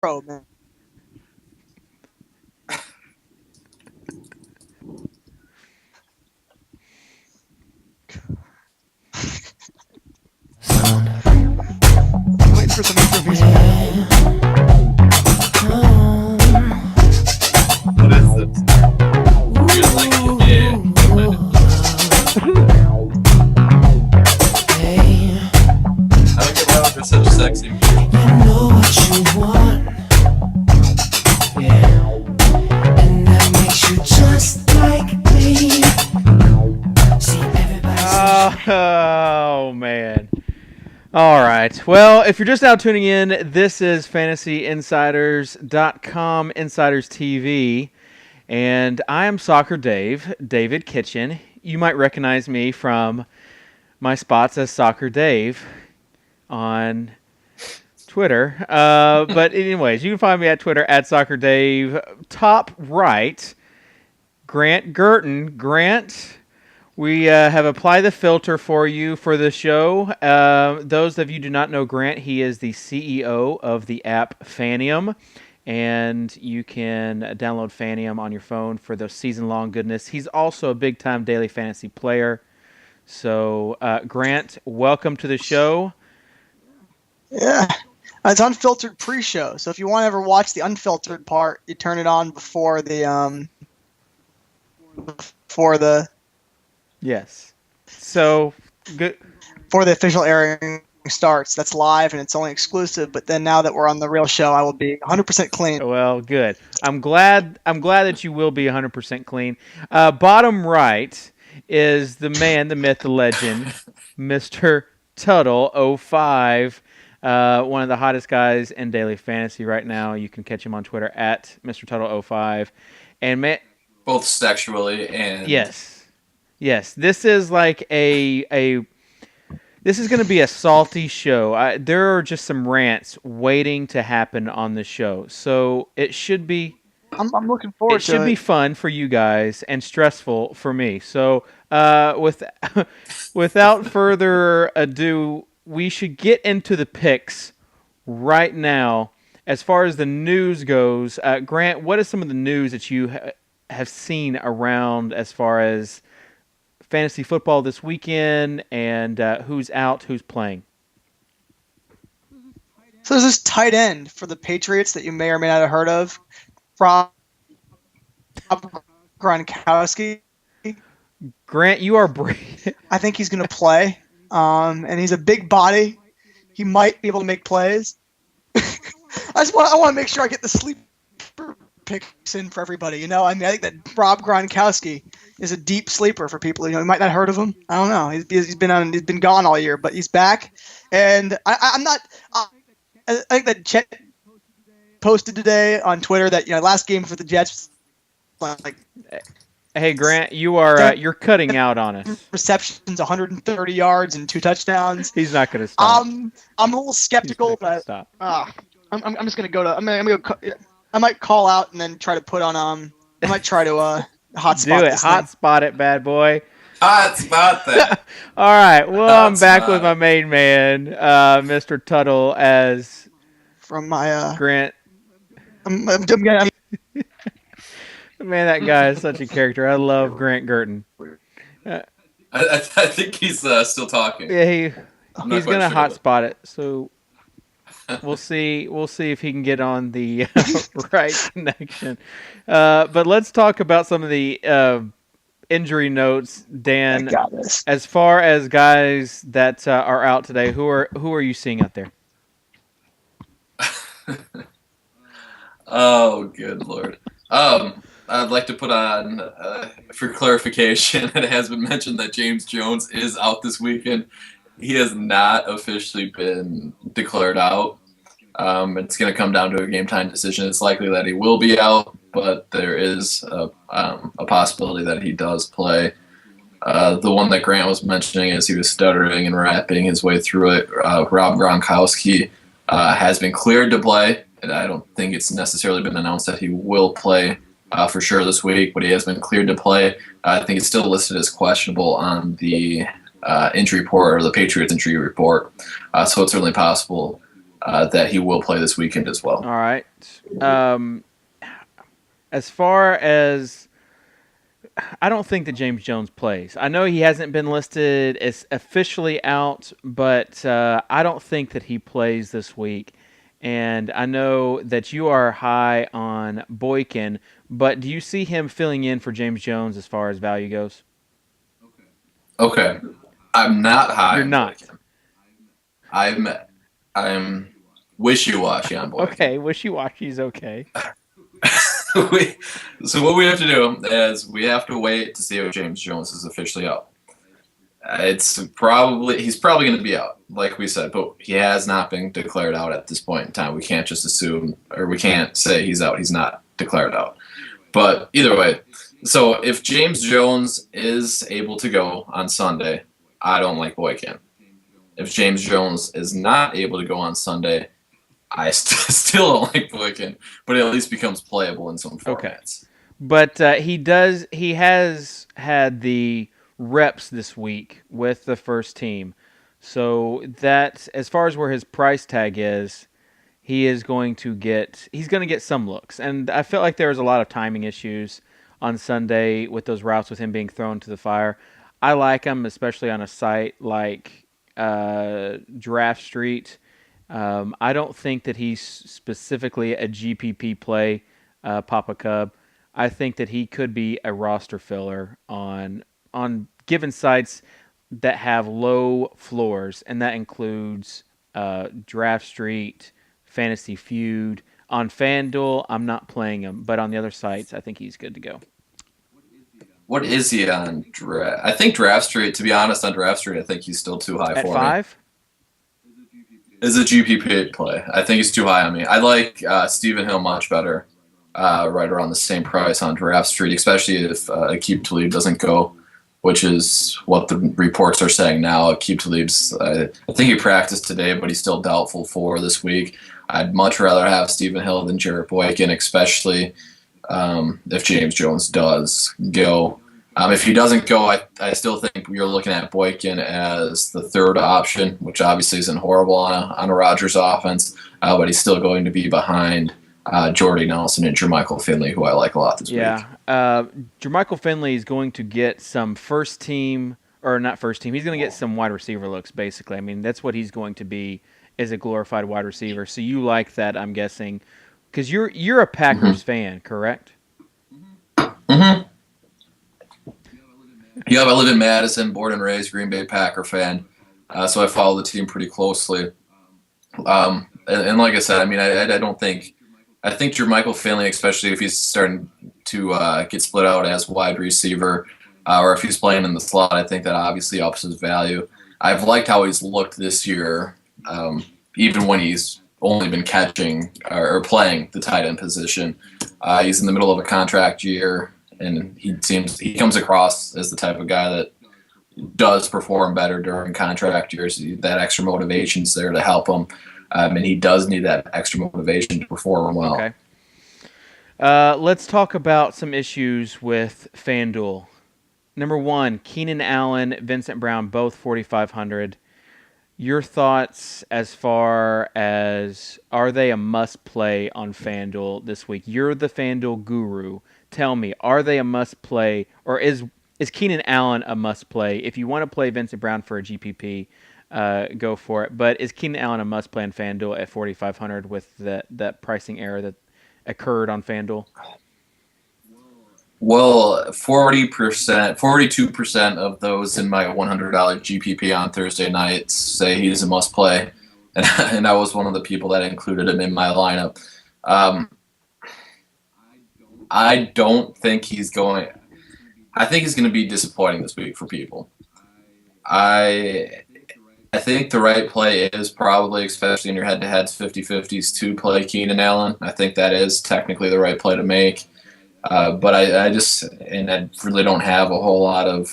Pro, man. Waiting for some information. What is this? Feels like I don't get why there's such sexy music. You know what you want, yeah, and that makes you just like me. See, everybody. Oh, man. All right. Well, if you're just now tuning in, this is FantasyInsiders.com, Insiders TV, and I am Soccer Dave, David Kitchen. You might recognize me from my spots as Soccer Dave on Twitter. But anyways, you can find me at Twitter at Soccer Dave. Top right, Grant Gurtin. Grant, we have applied the filter for you for the show. Those of you who do not know Grant, he is the CEO of the app Fanium, and you can download Fanium on your phone for the season-long goodness. He's also a big-time daily fantasy player. So, Grant, welcome to the show. Yeah. It's unfiltered pre-show, so if you want to ever watch the unfiltered part, you turn it on before the Yes. So, good. before the official airing starts. That's live and it's only exclusive. But then now that we're on the real show, I will be 100% clean. Well, good. I'm glad that you will be 100% clean. Bottom right is the man, the myth, the legend, Mr. Tuttle05. One of the hottest guys in daily fantasy right now. You can catch him on Twitter at Mr. Tuttle05. And man, Both sexually and yes, this is like this is going to be a salty show. There are just some rants waiting to happen on the show, so it should be. I'm looking forward to it. It should be fun for you guys and stressful for me. So, without further ado, we should get into the picks right now. As far as the news goes, Grant, what is some of the news that you have seen around as far as fantasy football this weekend and who's out, who's playing? So there's this tight end for the Patriots that you may or may not have heard of, Rob Gronkowski. Grant, you are brave. I think he's going to play, and he's a big body. He might be able to make plays. I want to make sure I get the sleeper picks in for everybody. You know, I think that Rob Gronkowski is a deep sleeper for people. You know, you might not have heard of him. I don't know. He's been gone all year, but he's back. And I'm not. I think that Chet posted today on Twitter that last game for the Jets, like. Hey Grant, you're cutting out on us. Receptions, 130 yards, and 2 touchdowns. He's not going to stop. I'm a little skeptical, but stop. I'm just gonna go to. I'm gonna go. I might call out and then try to put on. I might try to hotspot. Do it. This thing. Hotspot it, bad boy. Hotspot that. All right. Well, I'm back Hotspot. with my main man, Mr. Tuttle, as From my Grant. I'm Man, that guy is such a character. I love Grant Gurtin. I think he's still talking. Yeah, I'm not he's quite gonna sure. hotspot it. So we'll see. We'll see if he can get on the right connection. But let's talk about some of the injury notes, Dan. I got this. As far as guys that are out today, who are you seeing out there? Oh, good Lord. I'd like to put on, for clarification, it has been mentioned that James Jones is out this weekend. He has not officially been declared out. It's going to come down to a game time decision. It's likely that he will be out, but there is a possibility that he does play. The one that Grant was mentioning as he was stuttering and rapping his way through it, Rob Gronkowski has been cleared to play. And I don't think it's necessarily been announced that he will play for sure this week, but he has been cleared to play. I think it's still listed as questionable on the injury report or the Patriots injury report, so it's certainly possible that he will play this weekend as well. All right. As far as I don't think that James Jones plays. I know he hasn't been listed as officially out, but I don't think that he plays this week. And I know that you are high on Boykin, but do you see him filling in for James Jones as far as value goes? Okay, I'm not high. You're on not. Boykin. I'm wishy-washy on Boykin. Okay, wishy-washy is okay. So what we have to do is we have to wait to see if James Jones is officially out. He's probably going to be out, like we said, but he has not been declared out at this point in time. We can't just assume, or we can't say he's out. He's not declared out. But either way, so if James Jones is able to go on Sunday, I don't like Boykin. If James Jones is not able to go on Sunday, I still don't like Boykin, but it at least becomes playable in some formats. Okay. But he has had the reps this week with the first team. So that, as far as where his price tag is, he's going to get some looks. And I felt like there was a lot of timing issues on Sunday with those routes with him being thrown to the fire. I like him, especially on a site like DraftStreet. I don't think that he's specifically a GPP play, Papa Cub. I think that he could be a roster filler on given sites that have low floors, and that includes DraftStreet, Fantasy Feud. On FanDuel, I'm not playing him, but on the other sites, I think he's good to go. What is he on Draft? I think DraftStreet, to be honest, on DraftStreet, I think he's still too high At for 5? me. Is a GPP play. I think he's too high on me. I like Stephen Hill much better, right around the same price on DraftStreet, especially if Aqib Talib doesn't go, which is what the reports are saying now. Aqib Talib's, I think he practiced today, but he's still doubtful for this week. I'd much rather have Stephen Hill than Jarrett Boykin, especially if James Jones does go. If he doesn't go, I still think you're looking at Boykin as the third option, which obviously isn't horrible on a Rodgers offense, but he's still going to be behind Jordy Nelson and Jermichael Finley, who I like a lot this week. Yeah, Jermichael Finley is going to get some first team, or not first team. He's going to get some wide receiver looks, basically. I mean, that's what he's going to be, is a glorified wide receiver. So you like that, I'm guessing, because you're a Packers fan, correct? Mm-hmm. Yeah, I live in Madison, born and raised Green Bay Packer fan, so I follow the team pretty closely. And like I said, I mean, I don't think – I think Jermichael Finley, especially if he's starting to get split out as wide receiver or if he's playing in the slot, I think that obviously ups his value. I've liked how he's looked this year, even when he's only been catching or playing the tight end position. He's in the middle of a contract year. And he comes across as the type of guy that does perform better during contract years. That extra motivation's there to help him, and he does need that extra motivation to perform well. Okay. Let's talk about some issues with FanDuel. Number one, Keenan Allen, Vincent Brown, both 4,500. Your thoughts as far as, are they a must-play on FanDuel this week? You're the FanDuel guru. Tell me, are they a must-play, or is Keenan Allen a must-play? If you want to play Vincent Brown for a GPP, go for it. But is Keenan Allen a must-play on FanDuel at 4,500 with that pricing error that occurred on FanDuel? Well, 42% of those in my $100 GPP on Thursday nights say he's a must-play, and I was one of the people that included him in my lineup. I don't think he's going. I think he's going to be disappointing this week for people. I think the right play is probably, especially in your head-to-heads, 50-50s, to play Keenan Allen. I think that is technically the right play to make. But I really don't have a whole lot of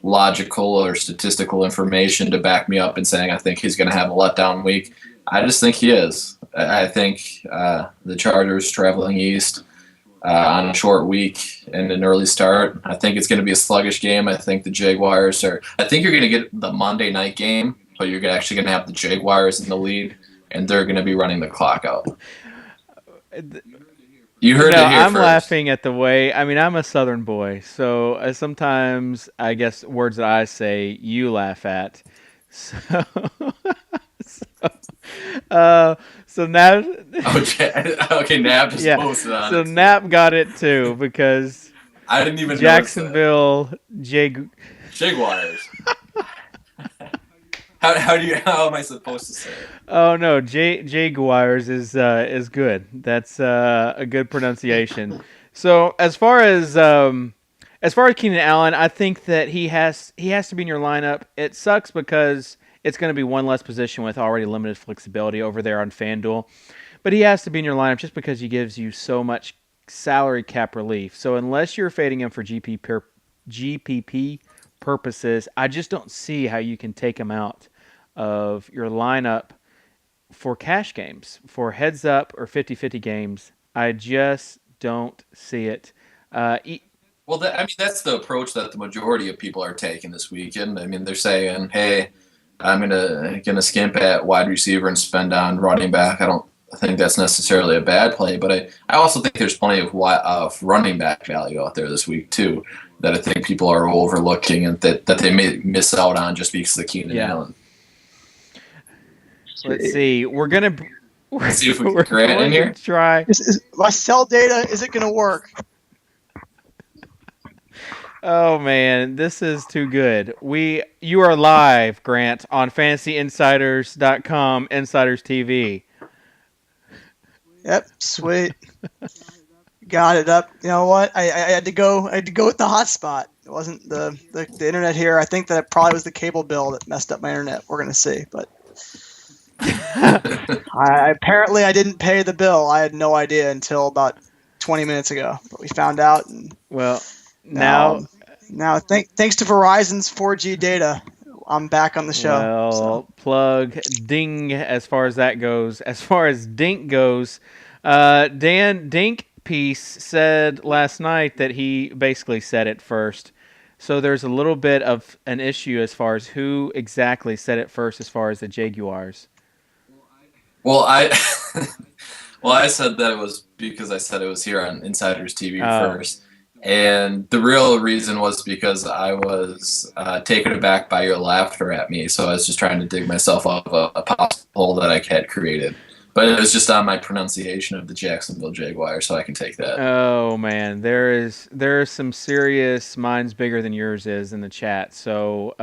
logical or statistical information to back me up in saying I think he's going to have a letdown week. I just think he is. I think the Chargers traveling east on a short week and an early start. I think it's going to be a sluggish game. I think the Jaguars I think you're going to get the Monday night game, but you're actually going to have the Jaguars in the lead and they're going to be running the clock out. You heard No, it here I'm first. laughing at the way. I mean, I'm a Southern boy, so sometimes I guess words that I say you laugh at. So, so, so now, Okay, Nab just yeah. posted on So it. Nap got it too because I didn't even Jacksonville Jaguars. How am I supposed to say it? Oh no, Jaguars is good. That's a good pronunciation. So as far as Keenan Allen, I think that he has to be in your lineup. It sucks because it's going to be one less position with already limited flexibility over there on FanDuel, but he has to be in your lineup just because he gives you so much salary cap relief. So unless you're fading him for GPP purposes, I just don't see how you can take him out of your lineup for cash games, for heads up or 50-50 games. I just don't see it. Well, that's the approach that the majority of people are taking this weekend. I mean, they're saying, "Hey, I'm gonna skimp at wide receiver and spend on running back." I don't think that's necessarily a bad play, but I also think there's plenty of running back value out there this week too that I think people are overlooking and that they may miss out on just because of Keenan Allen. Let's see. Let's see if we can Grant in here. Try. My cell data, is it going to work? Oh man, this is too good. You are live, Grant, on fantasyinsiders.com, Insiders TV. Yep, sweet. Got it up. You know what? I had to go with the hotspot. It wasn't the internet here. I think that it probably was the cable bill that messed up my internet. We're gonna see, but apparently I didn't pay the bill. I had no idea until about 20 minutes ago, but we found out. And now thanks to Verizon's 4G data, I'm back on the show. Well, plug ding as far as that goes. As far as Dink goes, Dan Dink piece said last night that he basically said it first. So there's a little bit of an issue as far as who exactly said it first as far as the Jaguars. Well, I said that it was because I said it was here on Insiders TV first. And the real reason was because I was taken aback by your laughter at me. So I was just trying to dig myself off a possible hole that I had created. But it was just on my pronunciation of the Jacksonville Jaguars, so I can take that. Oh, man. There is some serious minds bigger than yours is in the chat. So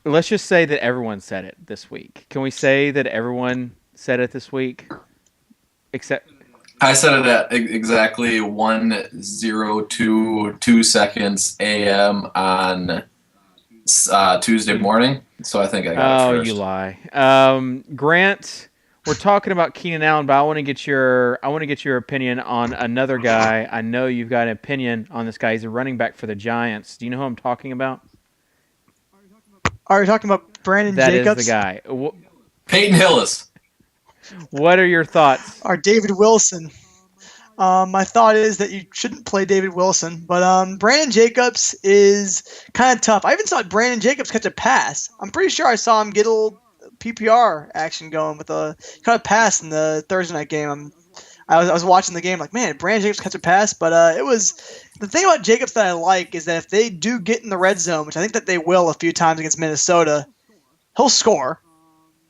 let's just say that everyone said it this week. Can we say that everyone said it this week? Except... I said it at exactly 1:02 seconds a.m. on Tuesday morning, so I think I got it first. You lie. Grant, we're talking about Keenan Allen, but I want to get your opinion on another guy. I know you've got an opinion on this guy. He's a running back for the Giants. Do you know who I'm talking about? Are you talking about Brandon Jacobs? That is the guy. Peyton Hillis. What are your thoughts? Or David Wilson. My thought is that you shouldn't play David Wilson, but Brandon Jacobs is kind of tough. I even saw Brandon Jacobs catch a pass. I'm pretty sure I saw him get a little PPR action going with a kind of pass in the Thursday night game. I was watching the game like, man, Brandon Jacobs catch a pass, but it was the thing about Jacobs that I like is that if they do get in the red zone, which I think that they will a few times against Minnesota, he'll score.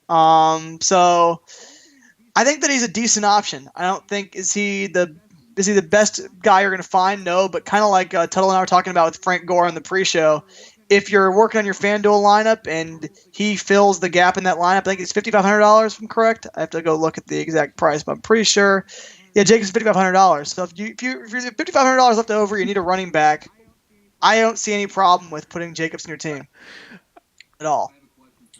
So I think that he's a decent option. I don't think is he the best guy you're going to find? No, but kind of like Tuttle and I were talking about with Frank Gore on the pre-show. If you're working on your FanDuel lineup and he fills the gap in that lineup, I think it's $5,500 if I'm correct. I have to go look at the exact price, but I'm pretty sure. Yeah, Jacob's $5,500. So if you're $5,500 left over, you need a running back. I don't see any problem with putting Jacobs in your team at all.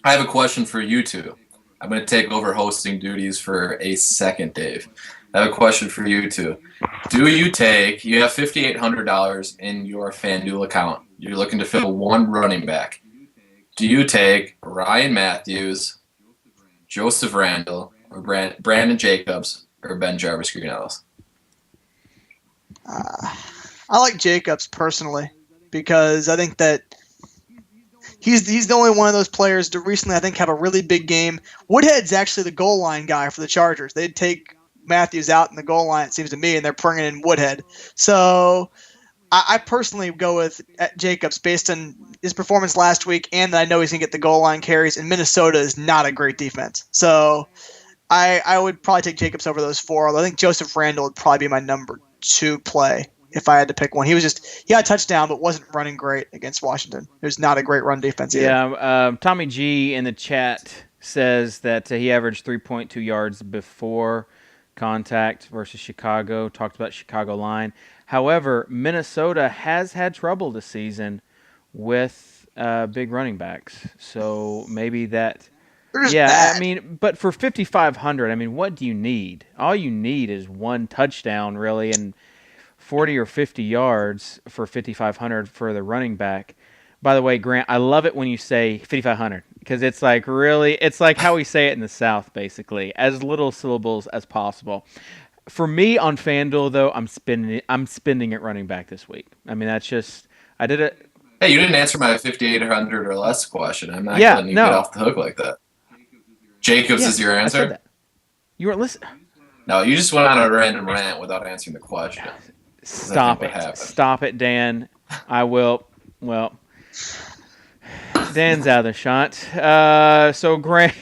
I have a question for you two. I'm going to take over hosting duties for a second, Dave. I have a question for you two. You have $5,800 in your FanDuel account. You're looking to fill one running back. Do you take Ryan Matthews, Joseph Randle, or Brandon Jacobs, or Ben Jarvis Greenellis? I like Jacobs personally because I think that He's the only one of those players to recently, I think, have a really big game. Woodhead's actually the goal line guy for the Chargers. They'd take Matthews out in the goal line, it seems to me, and they're bringing in Woodhead. So I personally go with Jacobs based on his performance last week, and that I know he's going to get the goal line carries, and Minnesota is not a great defense. So I would probably take Jacobs over those four, although I think Joseph Randle would probably be my number 2 play if I had to pick one. He had a touchdown, but wasn't running great against Washington. It was not a great run defense either. Yeah, Tommy G in the chat says that he averaged 3.2 yards before contact versus Chicago. Talked about Chicago line. However, Minnesota has had trouble this season with big running backs. So maybe that... bad. I mean, but for 5,500, I mean, what do you need? All you need is one touchdown, really, and 40 or 50 yards for 5,500 for the running back. By the way, Grant, I love it when you say 5,500 because it's like it's like how we say it in the South, basically, as little syllables as possible. For me on FanDuel, though, I'm spending at running back this week. I mean, that's just I did it. Hey, you didn't answer my 5,800 or less question. I'm not letting you get off the hook like that. Jacobs is your answer? I said that. You weren't listening. No, you just went on a random rant without answering the question. Stop it, Dan. I will. Well, Dan's out of the shot. So Grant.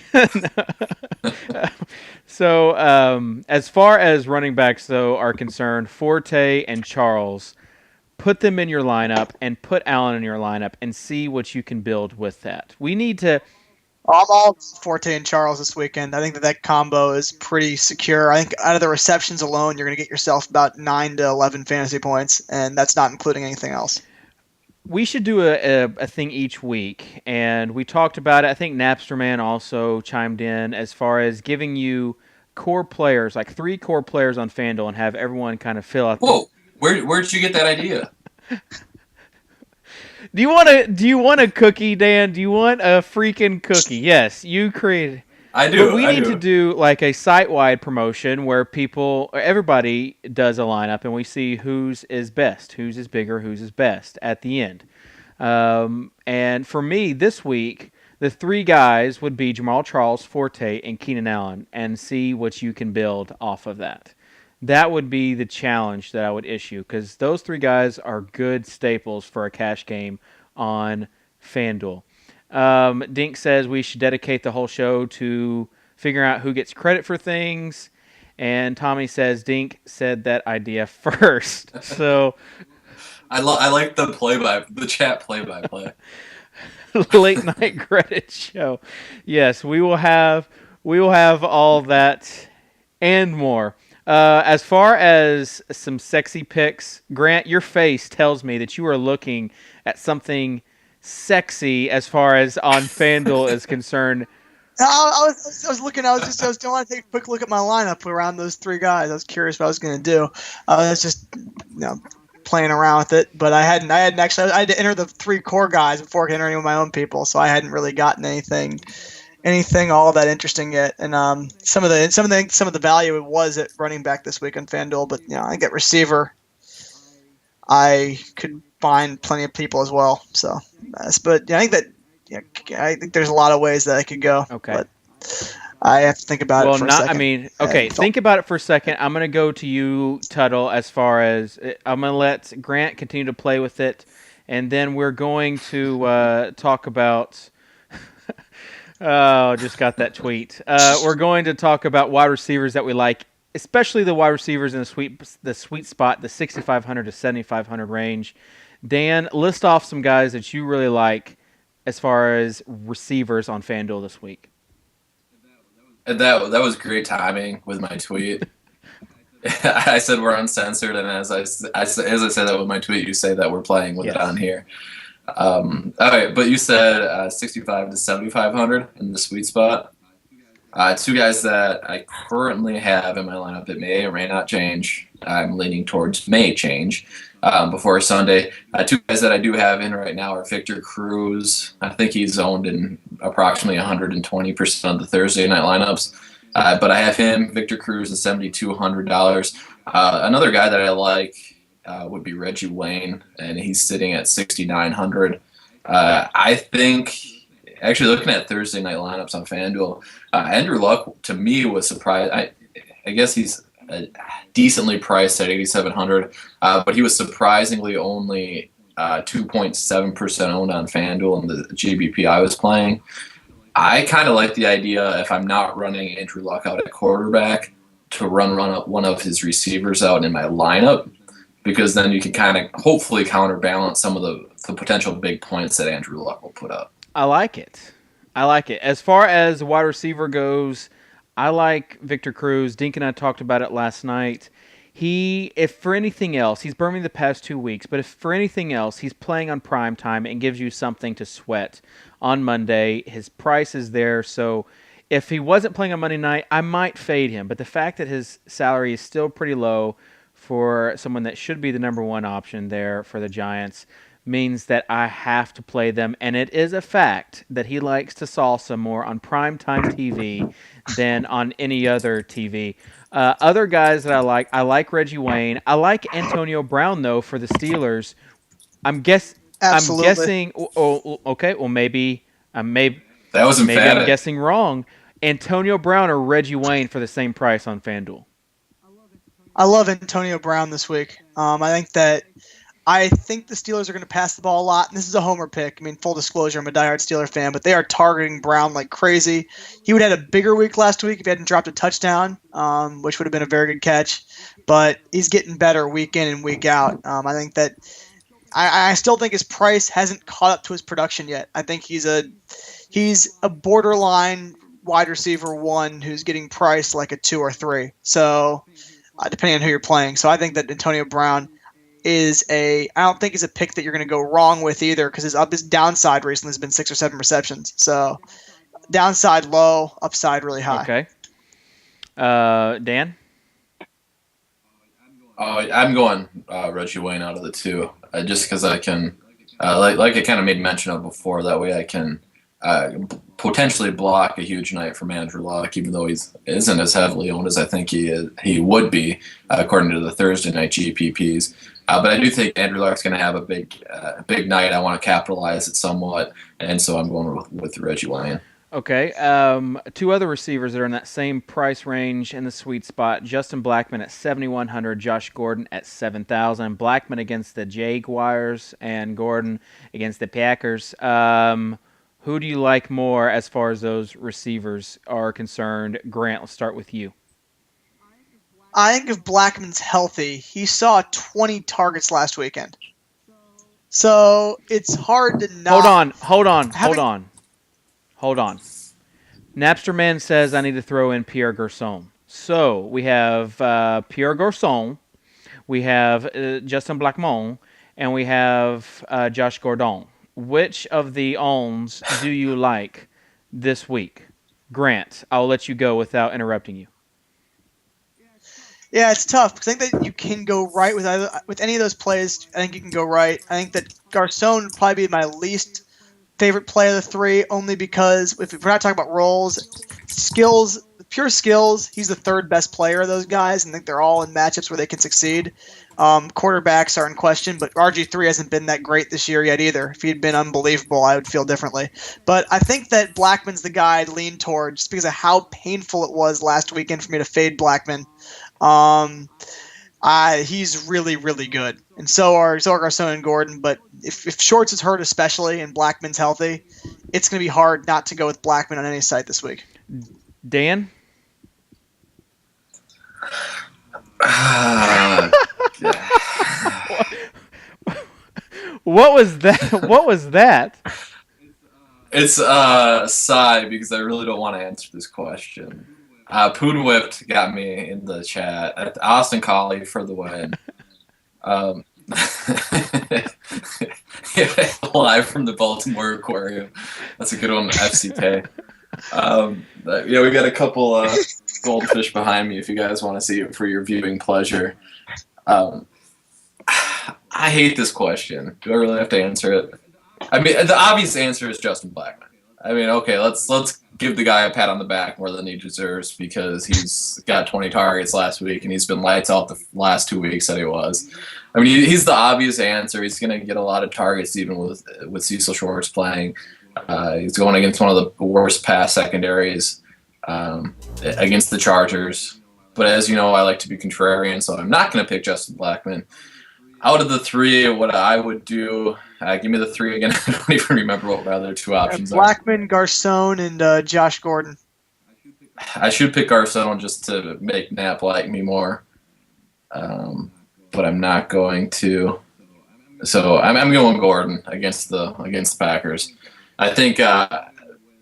As far as running backs though are concerned, Forte and Charles, put them in your lineup and put Allen in your lineup and see what you can build with that. We need to. I'm all Forte and Charles this weekend. I think that combo is pretty secure. I think out of the receptions alone, you're going to get yourself about 9 to 11 fantasy points, and that's not including anything else. We should do a thing each week, and we talked about it. I think Napsterman also chimed in as far as giving you core players, like 3 core players on FanDuel, and have everyone kind of fill out. Whoa, where'd you get that idea? Do you want a cookie, Dan? Do you want a freaking cookie? Yes, you created. I do. But we need to do like a site-wide promotion where everybody does a lineup, and we see whose is best, whose is bigger, whose is best at the end. And for me this week, the 3 guys would be Jamal Charles, Forte, and Keenan Allen, and see what you can build off of that. That would be the challenge that I would issue because those 3 guys are good staples for a cash game on FanDuel. Dink says we should dedicate the whole show to figuring out who gets credit for things. And Tommy says Dink said that idea first. So I like the chat play-by-play. Late night credit show. Yes, we will have all that and more. As far as some sexy picks, Grant, your face tells me that you are looking at something sexy as far as on FanDuel is concerned. I was looking. I was going to take a quick look at my lineup around those 3 guys. I was curious what I was going to do. I was just playing around with it, but I had to enter the 3 core guys before I could enter any of my own people, so I hadn't really gotten anything all that interesting yet. And some of the value it was at running back this week on FanDuel, but I think at receiver I could find plenty of people as well. So, but I think there's a lot of ways that I could go. Okay. But I have to think about it for a second. Think about it for a second. I'm going to go to you, Tuttle, as far as I'm going to let Grant continue to play with it, and then we're going to talk about oh, just got that tweet. We're going to talk about wide receivers that we like, especially the wide receivers in the sweet spot, the 6,500 to 7,500 range. Dan, list off some guys that you really like as far as receivers on FanDuel this week. And that was great timing with my tweet. I said we're uncensored, and as I said that with my tweet, you say that we're playing with it on here. All right, but you said 65 to 7,500 in the sweet spot. 2 guys that I currently have in my lineup that may or may not change. I'm leaning towards may change before Sunday. 2 guys that I do have in right now are Victor Cruz. I think he's owned in approximately 120% of the Thursday night lineups. But I have him, Victor Cruz, at $7,200. Another guy that I like would be Reggie Wayne, and he's sitting at 6,900. I think, actually looking at Thursday night lineups on FanDuel, Andrew Luck to me was surprised. I guess he's decently priced at 8,700, but he was surprisingly only 2.7% owned on FanDuel in the GBP I was playing. I kind of like the idea, if I'm not running Andrew Luck out at quarterback, to run one of his receivers out in my lineup, because then you can kind of hopefully counterbalance some of the potential big points that Andrew Luck will put up. I like it. As far as wide receiver goes, I like Victor Cruz. Dink and I talked about it last night. If for anything else, he's burned me the past 2 weeks, but if for anything else, he's playing on prime time and gives you something to sweat on Monday. His price is there, so if he wasn't playing on Monday night, I might fade him. But the fact that his salary is still pretty low for someone that should be the number one option there for the Giants means that I have to play them. And it is a fact that he likes to salsa more on primetime TV than on any other TV. Other guys that I like Reggie Wayne. I like Antonio Brown, though, for the Steelers. I'm guessing. Oh, okay. Well, maybe that was emphatic. Maybe I'm guessing wrong. Antonio Brown or Reggie Wayne for the same price on FanDuel. I love Antonio Brown this week. I think the Steelers are going to pass the ball a lot, and this is a homer pick. I mean, full disclosure, I'm a diehard Steeler fan, but they are targeting Brown like crazy. He would have had a bigger week last week if he hadn't dropped a touchdown, which would have been a very good catch. But he's getting better week in and week out. I still think his price hasn't caught up to his production yet. I think he's a borderline wide receiver one who's getting priced like a 2 or 3. So depending on who you're playing. So I think that Antonio Brown I don't think he's a pick that you're going to go wrong with either, because his downside recently has been 6 or 7 receptions. So downside low, upside really high. Okay. Dan? I'm going Reggie Wayne out of the 2, just because I can, like I kind of made mention of before, that way I can potentially block a huge night from Andrew Luck, even though he isn't as heavily owned as I think he would be, according to the Thursday night GPPs. But I do think Andrew Luck's going to have a big night. I want to capitalize it somewhat, and so I'm going with Reggie Wayne. Okay. 2 other receivers that are in that same price range in the sweet spot. Justin Blackmon at 7,100, Josh Gordon at 7,000. Blackmon against the Jaguars and Gordon against the Packers. Who do you like more as far as those receivers are concerned? Grant, let's start with you. I think if Blackmon's healthy, he saw 20 targets last weekend. So it's hard to not... Hold on. Napster Man says I need to throw in Pierre Garçon. So we have Pierre Garçon, we have Justin Blackmon, and we have Josh Gordon. Which of the owns do you like this week? Grant, I'll let you go without interrupting you. Yeah, it's tough, because I think that you can go right with any of those plays. I think you can go right. I think that Garçon would probably be my least favorite play of the 3, only because if we're not talking about roles, pure skills, he's the 3rd best player of those guys, and I think they're all in matchups where they can succeed. Quarterbacks are in question, but RG3 hasn't been that great this year yet either. If he'd been unbelievable, I would feel differently. But I think that Blackmon's the guy I'd lean toward, just because of how painful it was last weekend for me to fade Blackmon. He's really, really good, and so are Garçon and Gordon. But if Shorts is hurt, especially, and Blackmon's healthy, it's going to be hard not to go with Blackmon on any site this week. Dan? What was that? It's a sigh, because I really don't want to answer this question. Poon Whipped got me in the chat. Austin Collie for the win. Live from the Baltimore Aquarium. That's a good one, FCK. We got a couple goldfish behind me if you guys want to see it for your viewing pleasure. I hate this question. Do I really have to answer it? I mean, the obvious answer is Justin Blackmon. I mean, okay, let's give the guy a pat on the back more than he deserves because he's got 20 targets last week and he's been lights out the last 2 weeks that he was. I mean, he's the obvious answer. He's going to get a lot of targets even with Cecil Shorts playing. He's going against one of the worst pass secondaries against the Chargers. But as you know, I like to be contrarian, so I'm not going to pick Justin Blackmon. Out of the three, what I would do, give me the three again. I don't even remember what my other two options are. Blackmon, Garcon, and Josh Gordon. I should pick Garcon just to make Knapp like me more. But I'm not going to. So I'm going Gordon against the Packers. I think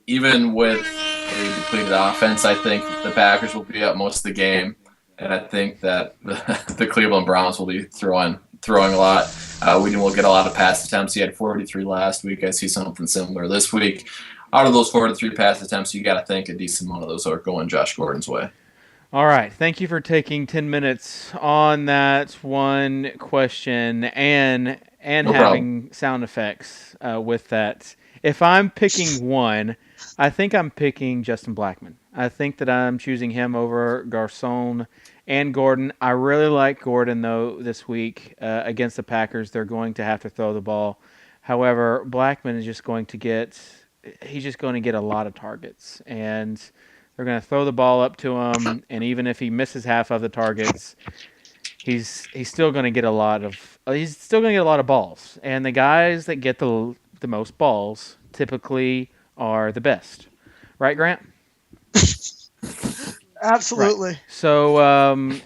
even with a depleted offense, I think the Packers will be up most of the game. And I think that the Cleveland Browns will be throwing a lot. We will get a lot of pass attempts. He had 43 last week. I see something similar this week. Out of those 43 pass attempts, you got to think a decent amount of those are going Josh Gordon's way. All right. Thank you for taking 10 minutes on that one question and No having problem. sound effects with that. If I'm picking one, I think I'm picking Justin Blackmon. I think that I'm choosing him over Garcon and Gordon. I really like Gordon, though, this week against the Packers. They're going to have to throw the ball. However, Blackmon is just going to get a lot of targets. And they're going to throw the ball up to him. And even if he misses half of the targets, he's still going to get a lot of balls. And the guys that get the most balls typically are the best. Right, Grant? Absolutely. Right. So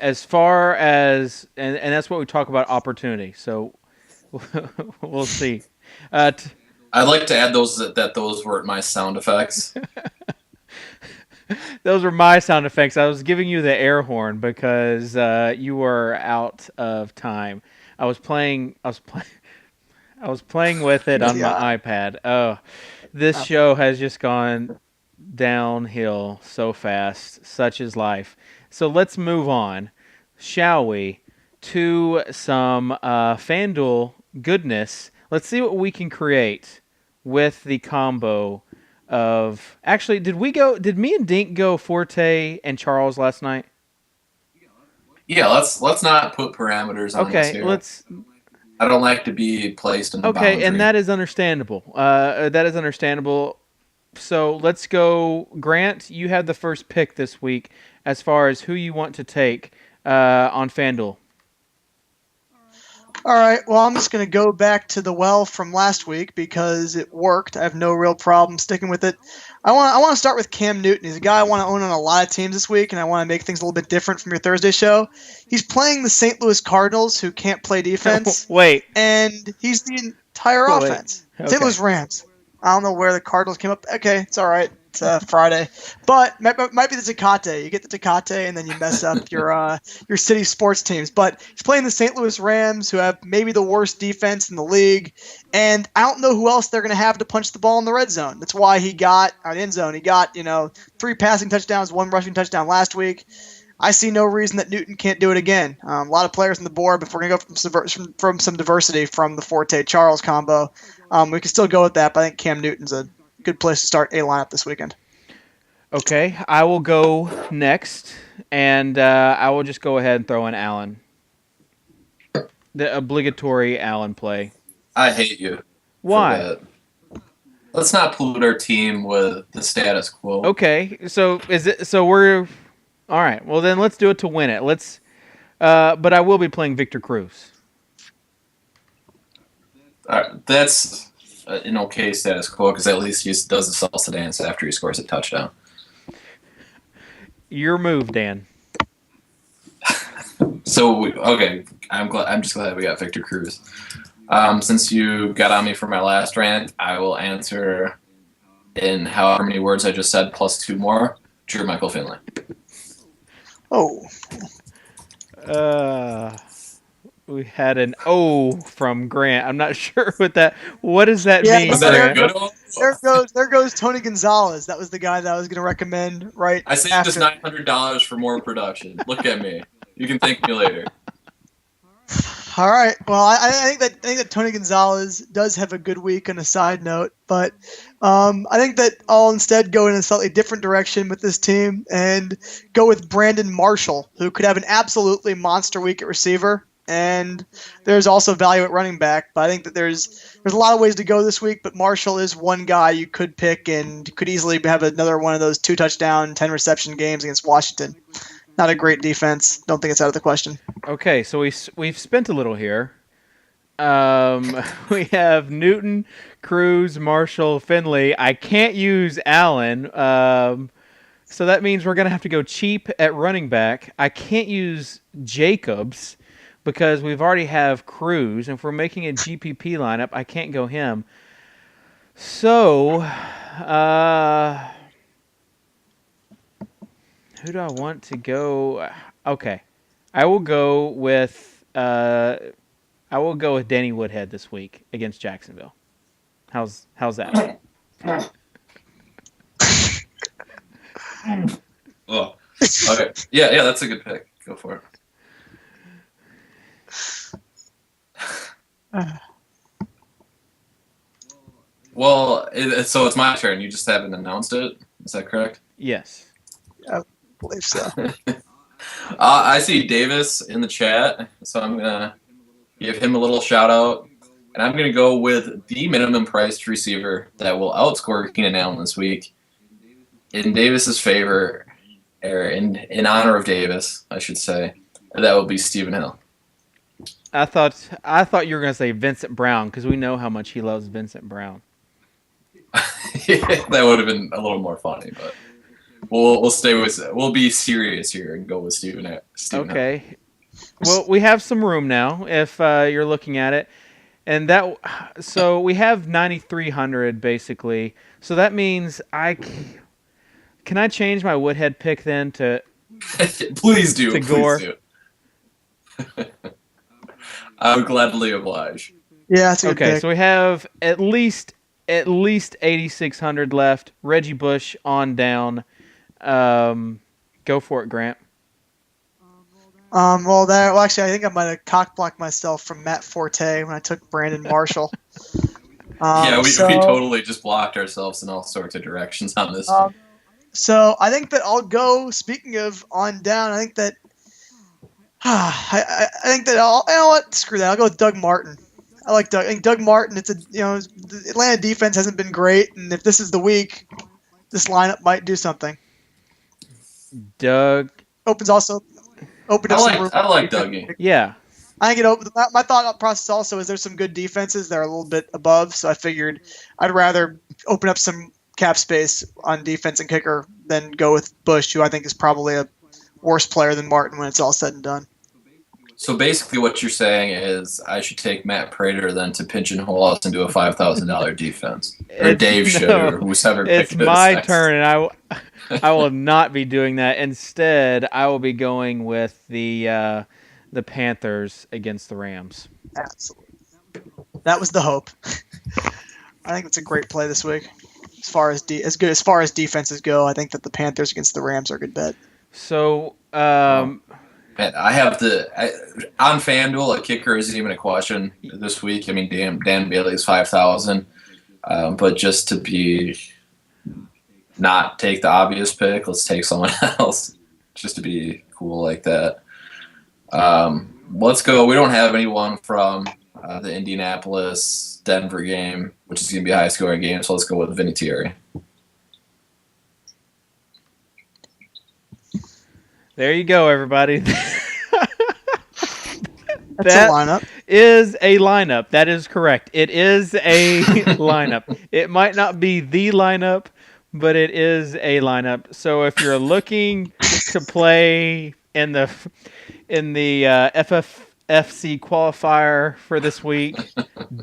as far as and that's what we talk about opportunity. So we'll see. I'd like to add those weren't my sound effects. Those were my sound effects. I was giving you the air horn because you were out of time. I was playing with it on my iPad. Oh, this show has just gone downhill so fast. Such is life. So let's move on, shall we, to some FanDuel goodness. Let's see what we can create with the combo of. Actually, did me and Dink go Forte and Charles last night? Yeah, let's not put parameters on this here. I don't like to be placed in the boundary. And that is understandable. So let's go. Grant, you have the first pick this week as far as who you want to take on FanDuel. All right, well, I'm just going to go back to the well from last week because it worked. I have no real problem sticking with it. I want to start with Cam Newton. He's a guy I want to own on a lot of teams this week, and I want to make things a little bit different from your Thursday show. He's playing the St. Louis Cardinals, who can't play defense. Wait. And he's the entire offense. Okay. St. Louis Rams. I don't know where the Cardinals came up. Okay, it's all right. It's Friday. But might be the Tecate. You get the Tecate, and then you mess up your city sports teams. But he's playing the St. Louis Rams, who have maybe the worst defense in the league. And I don't know who else they're going to have to punch the ball in the red zone. That's why he got – end zone. He got, 3 passing touchdowns, 1 rushing touchdown last week. I see no reason that Newton can't do it again. A lot of players on the board, but if we're going to go from some diversity from the Forte-Charles combo, we can still go with that, but I think Cam Newton's a good place to start a lineup this weekend. Okay, I will go next, and I will just go ahead and throw in Allen. The obligatory Allen play. I hate you. Why? Let's not pollute our team with the status quo. Okay, so we're all right. Well, then let's do it to win it. But I will be playing Victor Cruz. That's an okay status quo because at least he does the salsa dance after he scores a touchdown. Your move, Dan. I'm just glad we got Victor Cruz. Since you got on me for my last rant, I will answer in however many words I just said plus 2 more. Drew Michael Finley. Oh. We had an O from Grant. I'm not sure what does that mean? Was that a good one? There goes Tony Gonzalez. That was the guy that I was going to recommend right I saved after. us $900 for more production. Look at me. You can thank me later. All right. Well, I think that Tony Gonzalez does have a good week on a side note, but I think that I'll instead go in a slightly different direction with this team and go with Brandon Marshall, who could have an absolutely monster week at receiver, and there's also value at running back. But I think that there's a lot of ways to go this week, but Marshall is one guy you could pick and could easily have another one of those 2-touchdown, 10-reception games against Washington. Not a great defense. Don't think it's out of the question. Okay, so we've spent a little here. We have Newton, Cruz, Marshall, Finley. I can't use Allen, so that means we're going to have to go cheap at running back. I can't use Jacobs because we've already have Cruz. And if we're making a GPP lineup, I can't go him. So, who do I want to go? Okay, I will go with Danny Woodhead this week against Jacksonville. How's that? Oh, okay. Yeah, that's a good pick. Go for it. Well, so it's my turn. You just haven't announced it. Is that correct? Yes. I believe so. I see Davis in the chat, so I'm going to give him a little shout out. And I'm going to go with the minimum priced receiver that will outscore Keenan Allen this week. In Davis's favor, or in honor of Davis, I should say, that will be Stephen Hill. I thought you were going to say Vincent Brown because we know how much he loves Vincent Brown. That would have been a little more funny, but we'll be serious here and go with Stephen Okay. Hill. Well, we have some room now if you're looking at it. And so we have 9,300 basically. So that means can I change my Woodhead pick then to Please do. To Gore? Please do. I would gladly oblige. Yeah, that's a good Okay, pick. so we have at least 8,600 left. Reggie Bush on down. Go for it, Grant. Well, actually, I think I might have cock-blocked myself from Matt Forte when I took Brandon Marshall. Yeah, we so, totally just blocked ourselves in all sorts of directions on this. So I think that I'll go. Speaking of on down, I think that I think that you know what? Screw that. I'll go with Doug Martin. I like Doug. I think Doug Martin. The Atlanta defense hasn't been great, and if this is the week, this lineup might do something. Doug. Opened up some room. I like Dougie. Yeah. I think it opened. My thought process also is there's some good defenses that are a little bit above, so I figured I'd rather open up some cap space on defense and kicker than go with Bush, who I think is probably a worse player than Martin when it's all said and done. So basically what you're saying is I should take Matt Prater then to pigeonhole us into a $5,000 defense. Or Dave should, or whoever picked It's my next. turn, and I will not be doing that. Instead, I will be going with the Panthers against the Rams. Absolutely. That was the hope. I think it's a great play this week. As far as defenses go, I think that the Panthers against the Rams are a good bet. So, Man, I have on FanDuel, a kicker isn't even a question this week. I mean, Dan Bailey's 5,000, but just to not take the obvious pick, let's take someone else, just to be cool like that. Let's go. We don't have anyone from the Indianapolis-Denver game, which is going to be a high-scoring game, so let's go with Vinatieri. there you go, everybody. That's a lineup. Is a lineup. That is correct. It is a lineup. It might not be the lineup, but it is a lineup. So if you're looking to play in the FFFC qualifier for this week,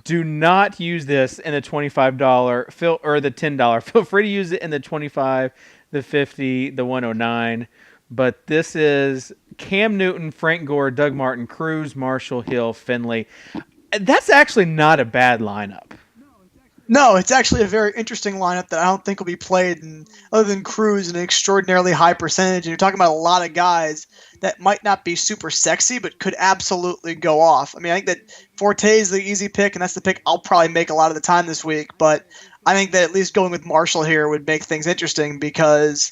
do not use this in the $25 or the $10. Feel free to use it in the $25, the $50, the $109. But this is Cam Newton, Frank Gore, Doug Martin, Cruz, Marshall, Hill, Finley. That's actually not a bad lineup. No, it's actually a very interesting lineup that I don't think will be played, and other than Cruz, an extraordinarily high percentage. And you're talking about a lot of guys that might not be super sexy, but could absolutely go off. I mean, I think that Forte is the easy pick, and that's the pick I'll probably make a lot of the time this week. But I think that at least going with Marshall here would make things interesting because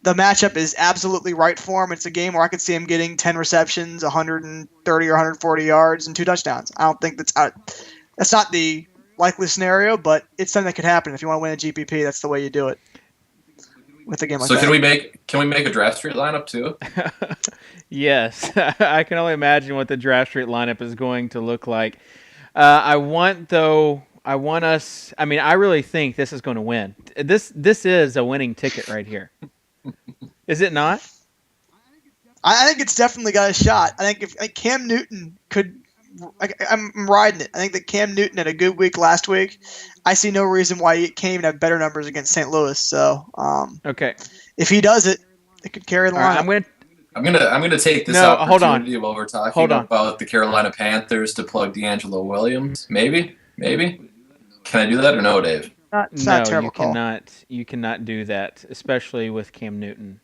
the matchup is absolutely right for him. It's a game where I could see him getting 10 receptions, 130 or 140 yards, and 2 touchdowns. I don't think that's not the likely scenario, but it's something that could happen. If you want to win a GPP, that's the way you do it with a game like that. So can we make a DraftStreet lineup too? Yes, I can only imagine what the DraftStreet lineup is going to look like. I really think this is going to win. This is a winning ticket right here. Is it not? I think it's definitely got a shot. I think if Cam Newton could, I'm riding it. I think that Cam Newton had a good week last week. I see no reason why he can't even have better numbers against St. Louis. So, okay, if he does it, it could carry the line. I'm gonna take this opportunity while we're talking about the Carolina Panthers to plug D'Angelo Williams. Maybe. Can I do that or no, Dave? It's not a terrible you call. cannot. You cannot do that, especially with Cam Newton.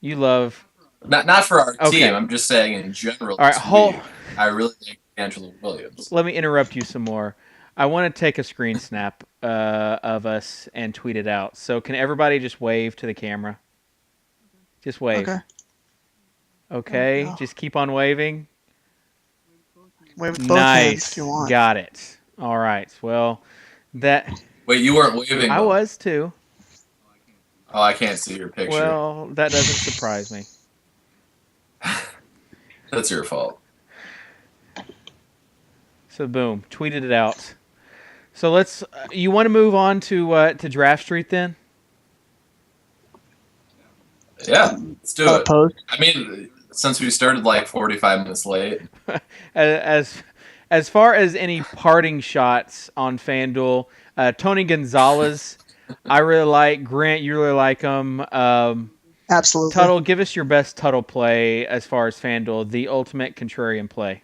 You love not for our team. I'm just saying in general. All right, I really like D'Angelo Williams. Let me interrupt you some more. I want to take a screen snap of us and tweet it out. So can everybody just wave to the camera? Just wave. Okay. Oh, no. Just keep on waving. Wave with both hands if you Nice. want. Got it. All right. Well, that Wait, you weren't waving. I though. was too. Oh, I can't see your picture. Well, that doesn't surprise me. That's your fault. So boom, tweeted it out. So let's. You want to move on to DraftStreet then? Yeah, let's do it. Post. I mean, since we started like 45 minutes late. As far as any parting shots on FanDuel, Tony Gonzalez, I really like. Grant, you really like him. Absolutely. Tuttle, give us your best Tuttle play as far as FanDuel, the ultimate contrarian play.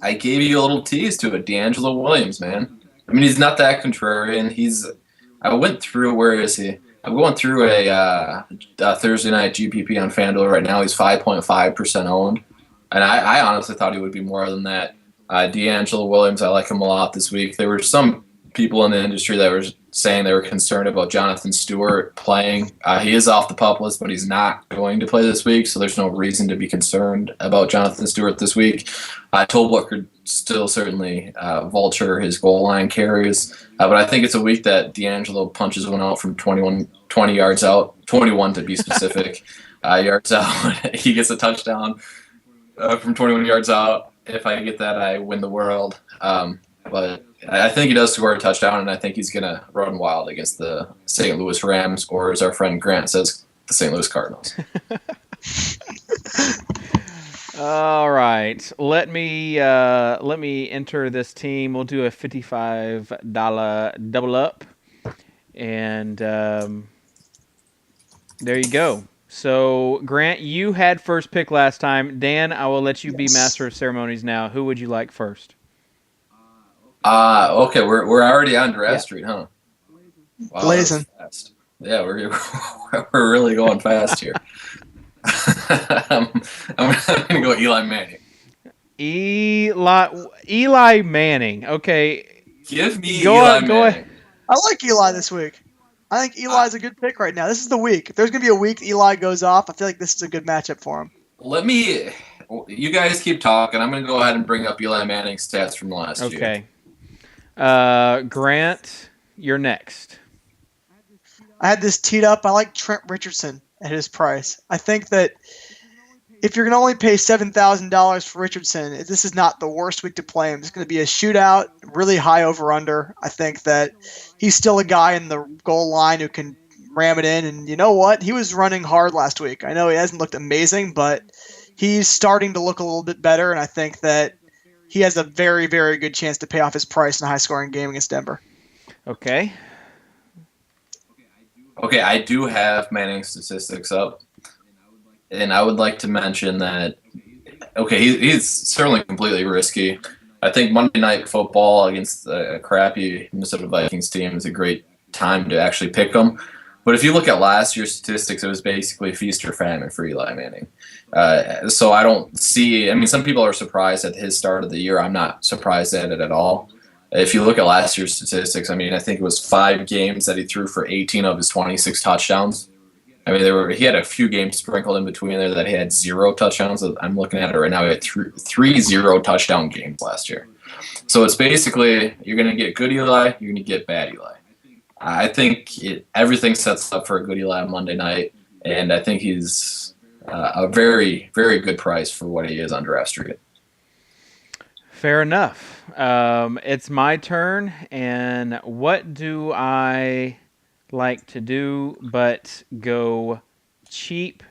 I gave you a little tease to it, D'Angelo Williams, man. I mean, he's not that contrarian. I went through, where is he? I'm going through a Thursday night GPP on FanDuel right now. He's 5.5% owned. And I honestly thought he would be more than that. D'Angelo Williams, I like him a lot this week. There were some people in the industry that were saying they were concerned about Jonathan Stewart playing. He is off the PUP list, but he's not going to play this week, so there's no reason to be concerned about Jonathan Stewart this week. Tolbert could still certainly vulture his goal line carries, but I think it's a week that D'Angelo punches one out from 20 yards out, 21 to be specific, yards out. He gets a touchdown from 21 yards out. If I get that, I win the world. But I think he does score a touchdown, and I think he's going to run wild against the St. Louis Rams, or as our friend Grant says, the St. Louis Cardinals. All right, let me enter this team. We'll do a $55 double up, and there you go. So, Grant, you had first pick last time. Dan, I will let you be master of ceremonies now. Who would you like first? Okay, we're already on DraftStreet, huh? Wow, Blazing. fast. Yeah, we're really going fast here. I'm gonna go Eli Manning. Eli Manning. Okay. Give me Go Eli on, Manning. I like Eli this week. I think Eli's a good pick right now. This is the week. If there's going to be a week Eli goes off, I feel like this is a good matchup for him. You guys keep talking. I'm going to go ahead and bring up Eli Manning's stats from last year. Okay. Grant, you're next. I had this teed up. I like Trent Richardson at his price. I think that if you're going to only pay $7,000 for Richardson, this is not the worst week to play him. It's going to be a shootout, really high over-under. I think that he's still a guy in the goal line who can ram it in. And you know what? He was running hard last week. I know he hasn't looked amazing, but he's starting to look a little bit better, and I think that he has a very, very good chance to pay off his price in a high-scoring game against Denver. Okay. Okay, I do have Manning's statistics up. And I would like to mention that, okay, he's certainly completely risky. I think Monday Night Football against a crappy Minnesota Vikings team is a great time to actually pick them. But if you look at last year's statistics, it was basically feast or famine for Eli Manning. So I don't see – I mean, some people are surprised at his start of the year. I'm not surprised at it at all. If you look at last year's statistics, I mean, I think it was 5 games that he threw for 18 of his 26 touchdowns. I mean, he had a few games sprinkled in between there that he had 0 touchdowns. I'm looking at it right now. He had three 0 touchdown games last year. So it's basically you're going to get good Eli, you're going to get bad Eli. I think everything sets up for a good Eli on Monday night, and I think he's a very, very good price for what he is on DraftStreet. Fair enough. It's my turn, and what do I like to do but go cheap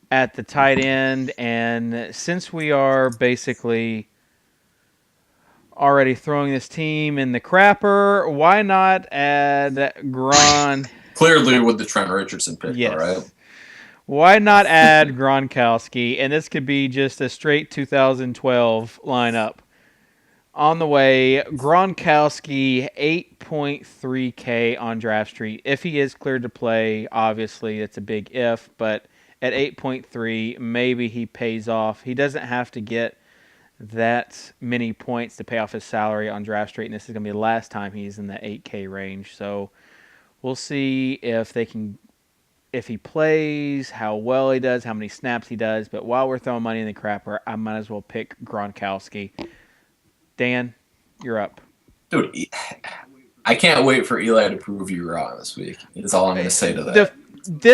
at the tight end? And since we are basically already throwing this team in the crapper, why not add Clearly with the Trent Richardson pick, yes. All right? Why not add Gronkowski? And this could be just a straight 2012 lineup. On the way, Gronkowski, 8.3K on DraftStreet. If he is cleared to play, obviously it's a big if, but at 8.3, maybe he pays off. He doesn't have to get that many points to pay off his salary on DraftStreet, and this is going to be the last time he's in the 8K range. So we'll see if he plays, how well he does, how many snaps he does. But while we're throwing money in the crapper, I might as well pick Gronkowski. Dan, you're up. Dude, I can't wait for Eli to prove you wrong this week. That's all I'm going to say to that.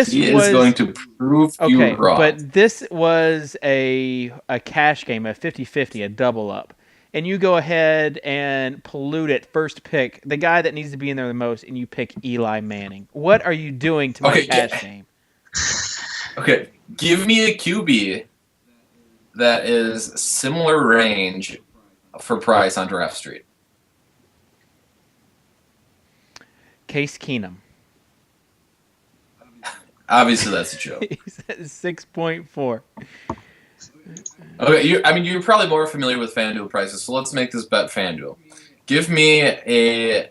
He is going to prove you wrong. But this was a cash game, a 50-50, a double up. And you go ahead and pollute it, first pick, the guy that needs to be in there the most, and you pick Eli Manning. What are you doing to my cash game? Okay, give me a QB that is similar range for price on DraftStreet. Case Keenum. Obviously, that's a joke. He's at 6.4. Okay, you're probably more familiar with FanDuel prices, so let's make this bet FanDuel. Give me a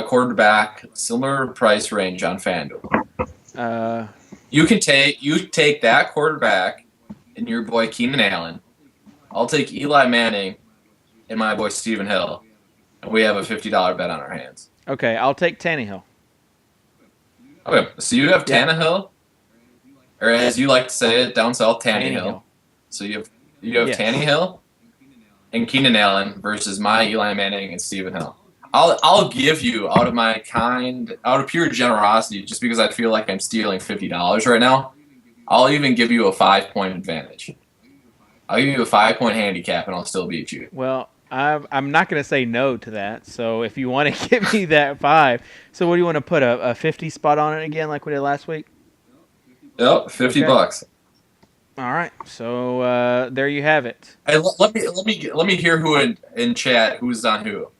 quarterback similar price range on FanDuel. You take that quarterback and your boy Keenan Allen. I'll take Eli Manning and my boy Stephen Hill, and we have a $50 bet on our hands. Okay, I'll take Tannehill. Okay, so you have Tannehill, or as you like to say it down south, Tannehill. So you have Tannehill and Keenan Allen versus my Eli Manning and Stephen Hill. I'll give you out of pure generosity, just because I feel like I'm stealing $50 right now. I'll even give you a 5-point advantage. I'll give you a 5-point handicap, and I'll still beat you. Well, I'm not going to say no to that. So if you want to give me that 5, so what do you want to put a 50 spot on it again, like we did last week? Yep, $50. All right, so there you have it. Hey, let me hear who in chat who's on who.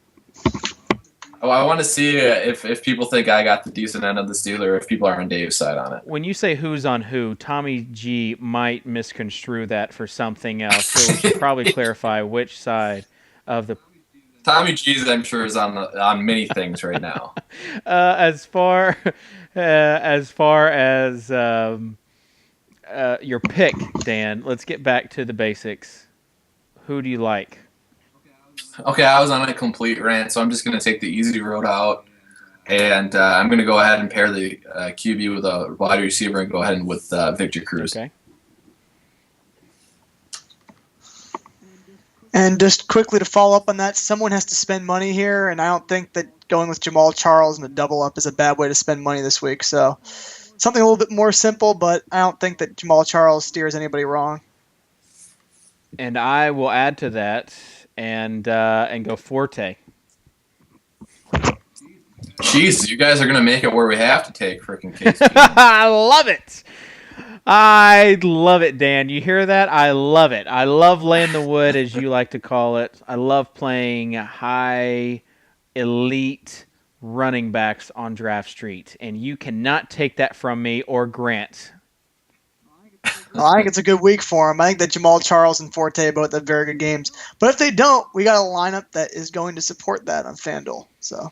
Oh, I want to see if people think I got the decent end of the deal, or if people are on Dave's side on it. When you say who's on who, Tommy G might misconstrue that for something else. So we should probably clarify which side of the. Tommy G's, I'm sure, is on many things right now. As far as your pick, Dan, let's get back to the basics. Who do you like? Okay, I was on a complete rant, so I'm just going to take the easy road out, and I'm going to go ahead and pair the QB with a wide receiver and go ahead and with Victor Cruz. Okay. And just quickly to follow up on that, someone has to spend money here, and I don't think that going with Jamal Charles and a double up is a bad way to spend money this week. So something a little bit more simple, but I don't think that Jamal Charles steers anybody wrong. And I will add to that and go Forte. Jeez, you guys are going to make it where we have to take freaking Case. I love it. I love it, Dan. You hear that? I love it. I love laying the wood, as you like to call it. I love playing high elite running backs on DraftStreet, and you cannot take that from me or Grant. Well, I think it's a good week for him. I think that Jamal Charles and Forte both have very good games. But if they don't, we got a lineup that is going to support that on FanDuel. So,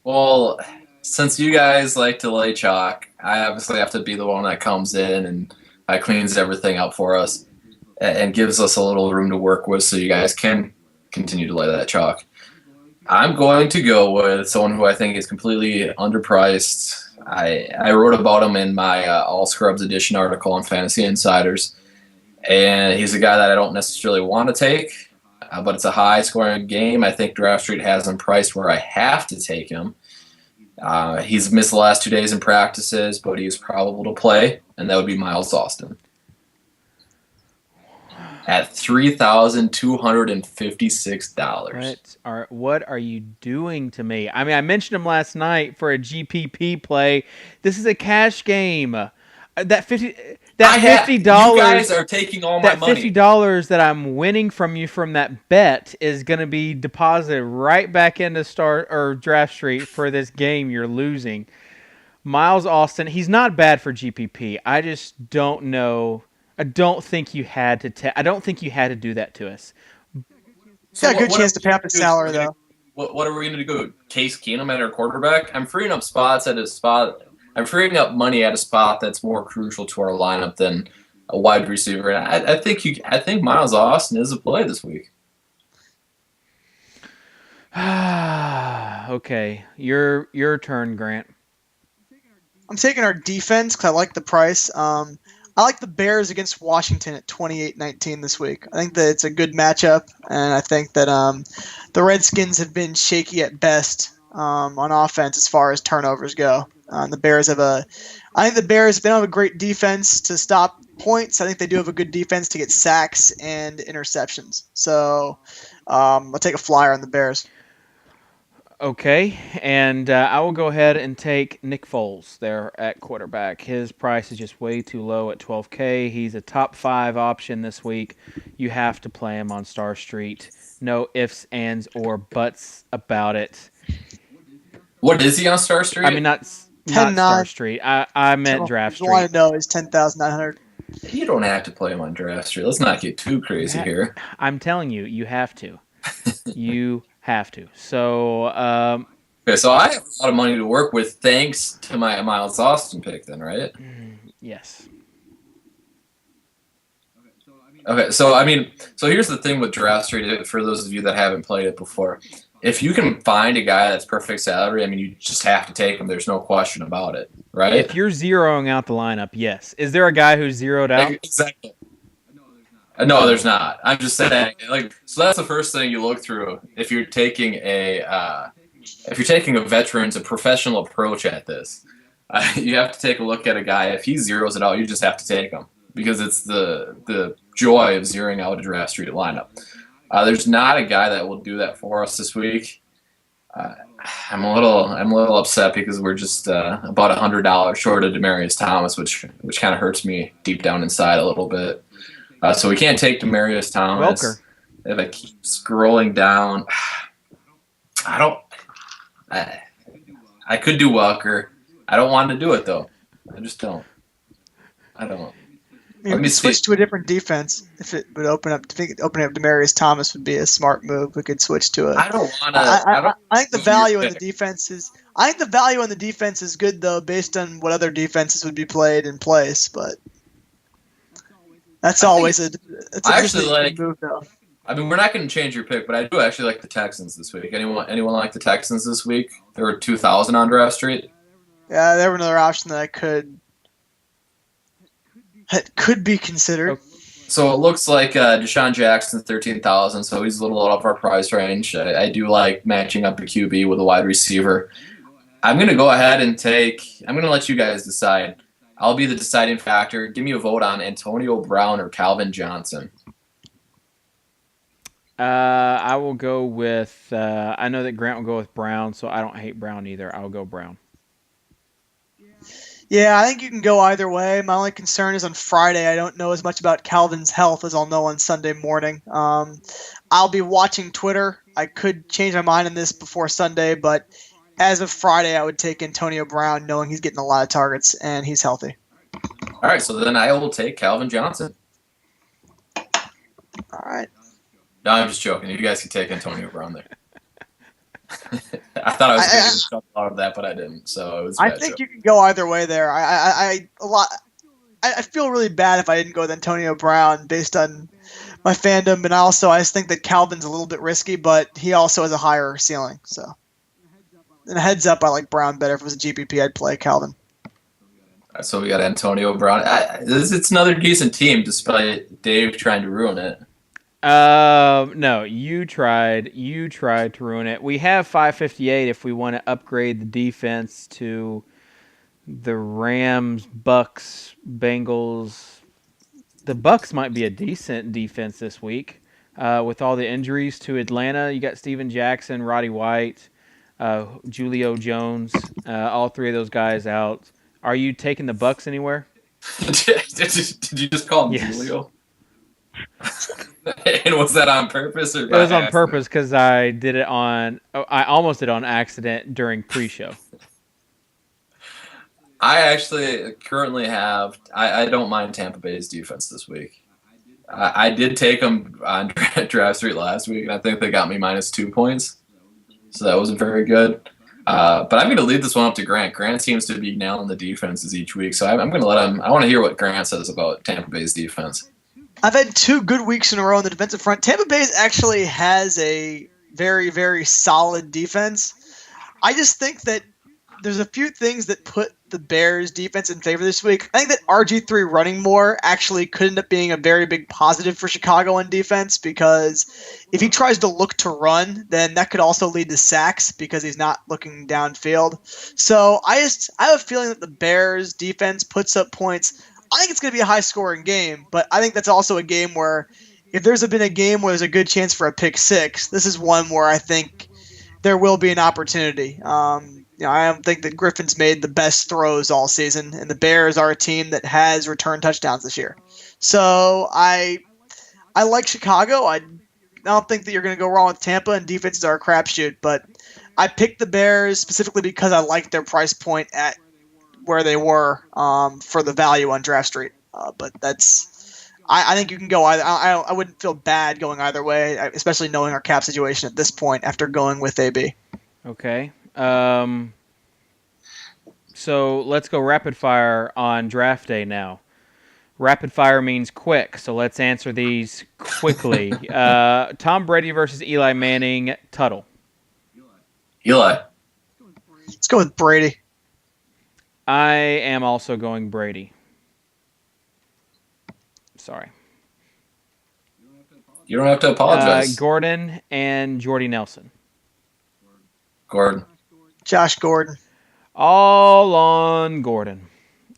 Well, since you guys like to lay chalk, I obviously have to be the one that comes in and cleans everything up for us and gives us a little room to work with so you guys can continue to lay that chalk. I'm going to go with someone who I think is completely underpriced. I wrote about him in my All Scrubs edition article on Fantasy Insiders, and he's a guy that I don't necessarily want to take, but it's a high-scoring game. I think DraftStreet has him priced where I have to take him. He's missed the last 2 days in practices, but he's probable to play, and that would be Miles Austin at $3,256. What are you doing to me? I mean, I mentioned him last night for a GPP play. This is a cash game. That $50. You guys are taking all my money. That $50 that I'm winning from you from that bet is going to be deposited right back into DraftStreet for this game you're losing. Miles Austin, he's not bad for GPP. I just don't know. I don't think you had to. I don't think you had to do that to us. He's got a good chance to pay up his salary, though. What are we going to do? Case Keenum at our quarterback? I'm freeing up spots at a spot. I'm freeing up money at a spot that's more crucial to our lineup than a wide receiver. And I think Miles Austin is a play this week. Okay, your turn, Grant. I'm taking our defense because I like the price. I like the Bears against Washington at 28-19 this week. I think that it's a good matchup, and I think that the Redskins have been shaky at best on offense as far as turnovers go. The Bears have they don't have a great defense to stop points. I think they do have a good defense to get sacks and interceptions. So I'll take a flyer on the Bears. Okay, and I will go ahead and take Nick Foles there at quarterback. His price is just way too low at $12K. He's a top 5 option this week. You have to play him on Star Street. No ifs, ands, or buts about it. What is he on Star Street? I mean, not Star Street. I meant Draft Street. All I want to know is 10,900. You don't have to play him on Draft Street. Let's not get too crazy here. I'm telling you, you have to. You have to. So, okay, so I have a lot of money to work with thanks to my Miles Austin pick then, right? Yes. Okay, so here's the thing with DraftStreet for those of you that haven't played it before. If you can find a guy that's perfect salary, I mean, you just have to take him. There's no question about it, right? If you're zeroing out the lineup, yes. Is there a guy who's zeroed out? Exactly. No, there's not. I'm just saying, so that's the first thing you look through if you're taking a veteran's, a professional approach at this. You have to take a look at a guy. If he zeroes it out, you just have to take him because it's the joy of zeroing out a DraftStreet lineup. There's not a guy that will do that for us this week. I'm a little upset because we're just about $100 short of Demaryius Thomas, which kind of hurts me deep down inside a little bit. So we can't take Demaryius Thomas. Welker. If I keep scrolling down, I could do Welker. I don't want to do it though. I just don't. I don't. Let me switch to a different defense. If it would opening up Demaryius Thomas would be a smart move. We could switch to it. I don't want to. I think the value in the defense is. I think the value in the defense is good though, based on what other defenses would be played in place. But that's always a move though. I mean, we're not going to change your pick, but I do actually like the Texans this week. Anyone like the Texans this week? There were 2,000 on DraftStreet. Yeah, they were another option that could be considered. So it looks like Deshaun Jackson, 13,000, so he's a little out of our price range. I do like matching up a QB with a wide receiver. I'm going to go ahead and I'm going to let you guys decide. I'll be the deciding factor. Give me a vote on Antonio Brown or Calvin Johnson. I will go with I know that Grant will go with Brown, so I don't hate Brown either. I'll go Brown. Yeah, I think you can go either way. My only concern is on Friday. I don't know as much about Calvin's health as I'll know on Sunday morning. I'll be watching Twitter. I could change my mind on this before Sunday, but as of Friday, I would take Antonio Brown, knowing he's getting a lot of targets and he's healthy. All right, so then I will take Calvin Johnson. All right. No, I'm just joking. You guys can take Antonio Brown there. I thought I was going to get a out of that, but I didn't. So it was. I think you can go either way there. I feel really bad if I didn't go with Antonio Brown based on my fandom, and also I just think that Calvin's a little bit risky, but he also has a higher ceiling. So, and a heads up, I like Brown better. If it was a GPP, I'd play Calvin. So we got Antonio Brown. It's another decent team, despite Dave trying to ruin it. No, you tried to ruin it. We have 558 if we want to upgrade the defense to the Rams, Bucks, Bengals. The Bucks might be a decent defense this week. With all the injuries to Atlanta, you got Steven Jackson, Roddy White, Julio Jones, all three of those guys out. Are you taking the Bucks anywhere? Did you just call him Julio? And was that on purpose or? It was on purpose because I did it on. I almost did it on accident during pre-show. I actually currently have. I don't mind Tampa Bay's defense this week. I did take them on DraftStreet last week, and I think they got me -2 points. So that wasn't very good. But I'm going to leave this one up to Grant. Grant seems to be nailing the defenses each week, so I'm going to let him. I want to hear what Grant says about Tampa Bay's defense. I've had 2 good weeks in a row on the defensive front. Tampa Bay actually has a very, very solid defense. I just think that there's a few things that put the Bears' defense in favor this week. I think that RG3 running more actually could end up being a very big positive for Chicago on defense, because if he tries to look to run, then that could also lead to sacks because he's not looking downfield. So I have a feeling that the Bears' defense puts up points. I think it's going to be a high-scoring game, but I think that's also a game where if there's been a game where there's a good chance for a pick six, this is one where I think there will be an opportunity. I don't think that Griffin's made the best throws all season, and the Bears are a team that has returned touchdowns this year. So I like Chicago. I don't think that you're going to go wrong with Tampa, and defenses are a crapshoot, but I picked the Bears specifically because I liked their price point at where they were for the value on DraftStreet. But I think you can go either. I wouldn't feel bad going either way, especially knowing our cap situation at this point after going with AB. Okay. So let's go rapid fire on draft day now. Rapid fire means quick, so let's answer these quickly. Tom Brady versus Eli Manning, Tuttle. Eli. Let's go with Brady. I am also going Brady. Sorry. You don't have to apologize. Gordon and Jordy Nelson. Gordon. Josh Gordon. All on Gordon.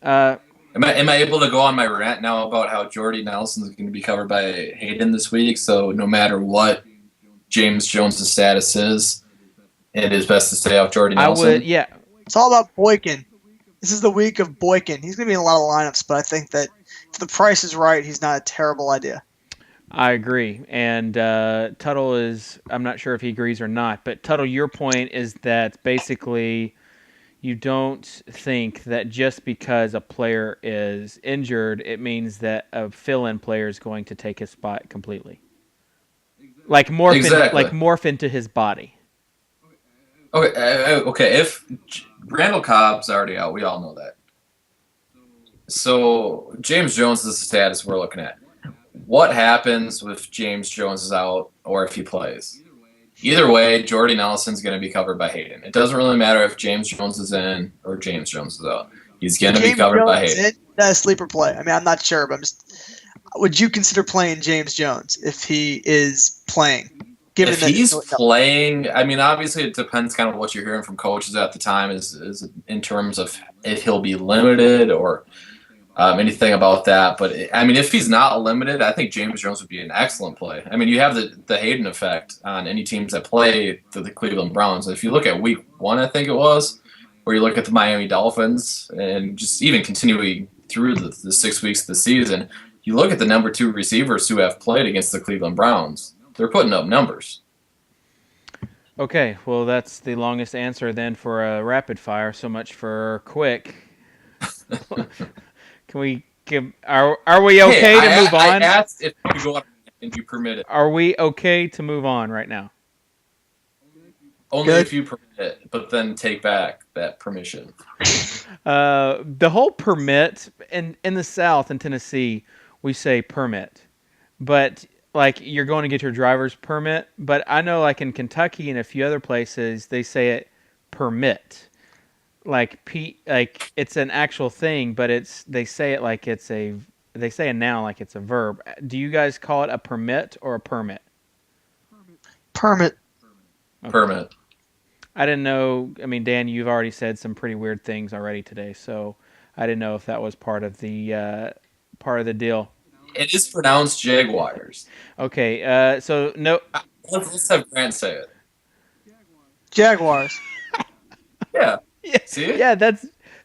Am I able to go on my rant now about how Jordy Nelson is going to be covered by Hayden this week? So no matter what James Jones' status is, it is best to stay off Jordy Nelson. I would, yeah. It's all about Boykin. This is the week of Boykin. He's going to be in a lot of lineups, but I think that if the price is right, he's not a terrible idea. I agree. And Tuttle is, I'm not sure if he agrees or not, but Tuttle, your point is that basically you don't think that just because a player is injured, it means that a fill-in player is going to take his spot completely. Like morph into his body. Okay. If Randall Cobb's already out, we all know that. So James Jones is the status we're looking at. What happens if James Jones is out or if he plays? Either way, Jordy Nelson's going to be covered by Hayden. It doesn't really matter if James Jones is in or James Jones is out. He's going to be covered by Hayden. That's a sleeper play. I mean, I'm not sure, but would you consider playing James Jones if he is playing? If he's playing, I mean, obviously it depends kind of what you're hearing from coaches at the time is in terms of if he'll be limited or anything about that. But, I mean, if he's not limited, I think James Jones would be an excellent play. I mean, you have the Hayden effect on any teams that play the Cleveland Browns. If you look at week 1, I think it was, where you look at the Miami Dolphins and just even continuing through the 6 weeks of the season, you look at the number 2 receivers who have played against the Cleveland Browns. They're putting up numbers. Okay, well, that's the longest answer then for a rapid fire. So much for quick. Can we Are we okay to move I on? asked if you go on and you permit it. Are we okay to move on right now? Only Good. if you permit it, but then take back that permission. The whole permit in the South in Tennessee, we say permit, but like you're going to get your driver's permit. But I know like in Kentucky and a few other places, they say it permit. Like like it's an actual thing, but they say it like they say a noun like it's a verb. Do you guys call it a permit or a permit? Permit. Permit. I didn't know. I mean, Dan, you've already said some pretty weird things already today, so I didn't know if that was part of the deal. It is pronounced Jaguars. Okay, so no. Let's have Grant say it. Jaguars. Yeah. Yeah, See it? yeah,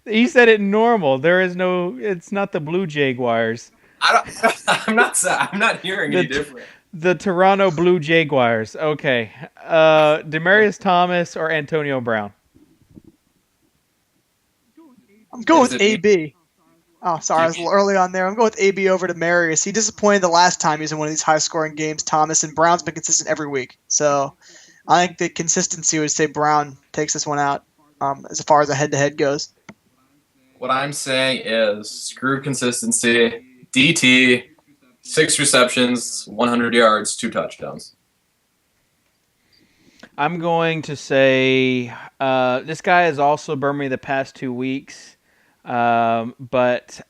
he said it normal. There is no. It's not the Blue Jaguars. I'm not hearing any different. The Toronto Blue Jaguars. Okay, Demaryius Thomas or Antonio Brown. I'm going with AB. Oh, sorry, I was a little early on there. I'm going with AB over to Marius. He disappointed the last time he was in one of these high-scoring games, Thomas, and Brown's been consistent every week. So I think the consistency would say Brown takes this one out as far as a head-to-head goes. What I'm saying is screw consistency. DT, 6 receptions, 100 yards, 2 touchdowns. I'm going to say this guy has also burned me the past 2 weeks, but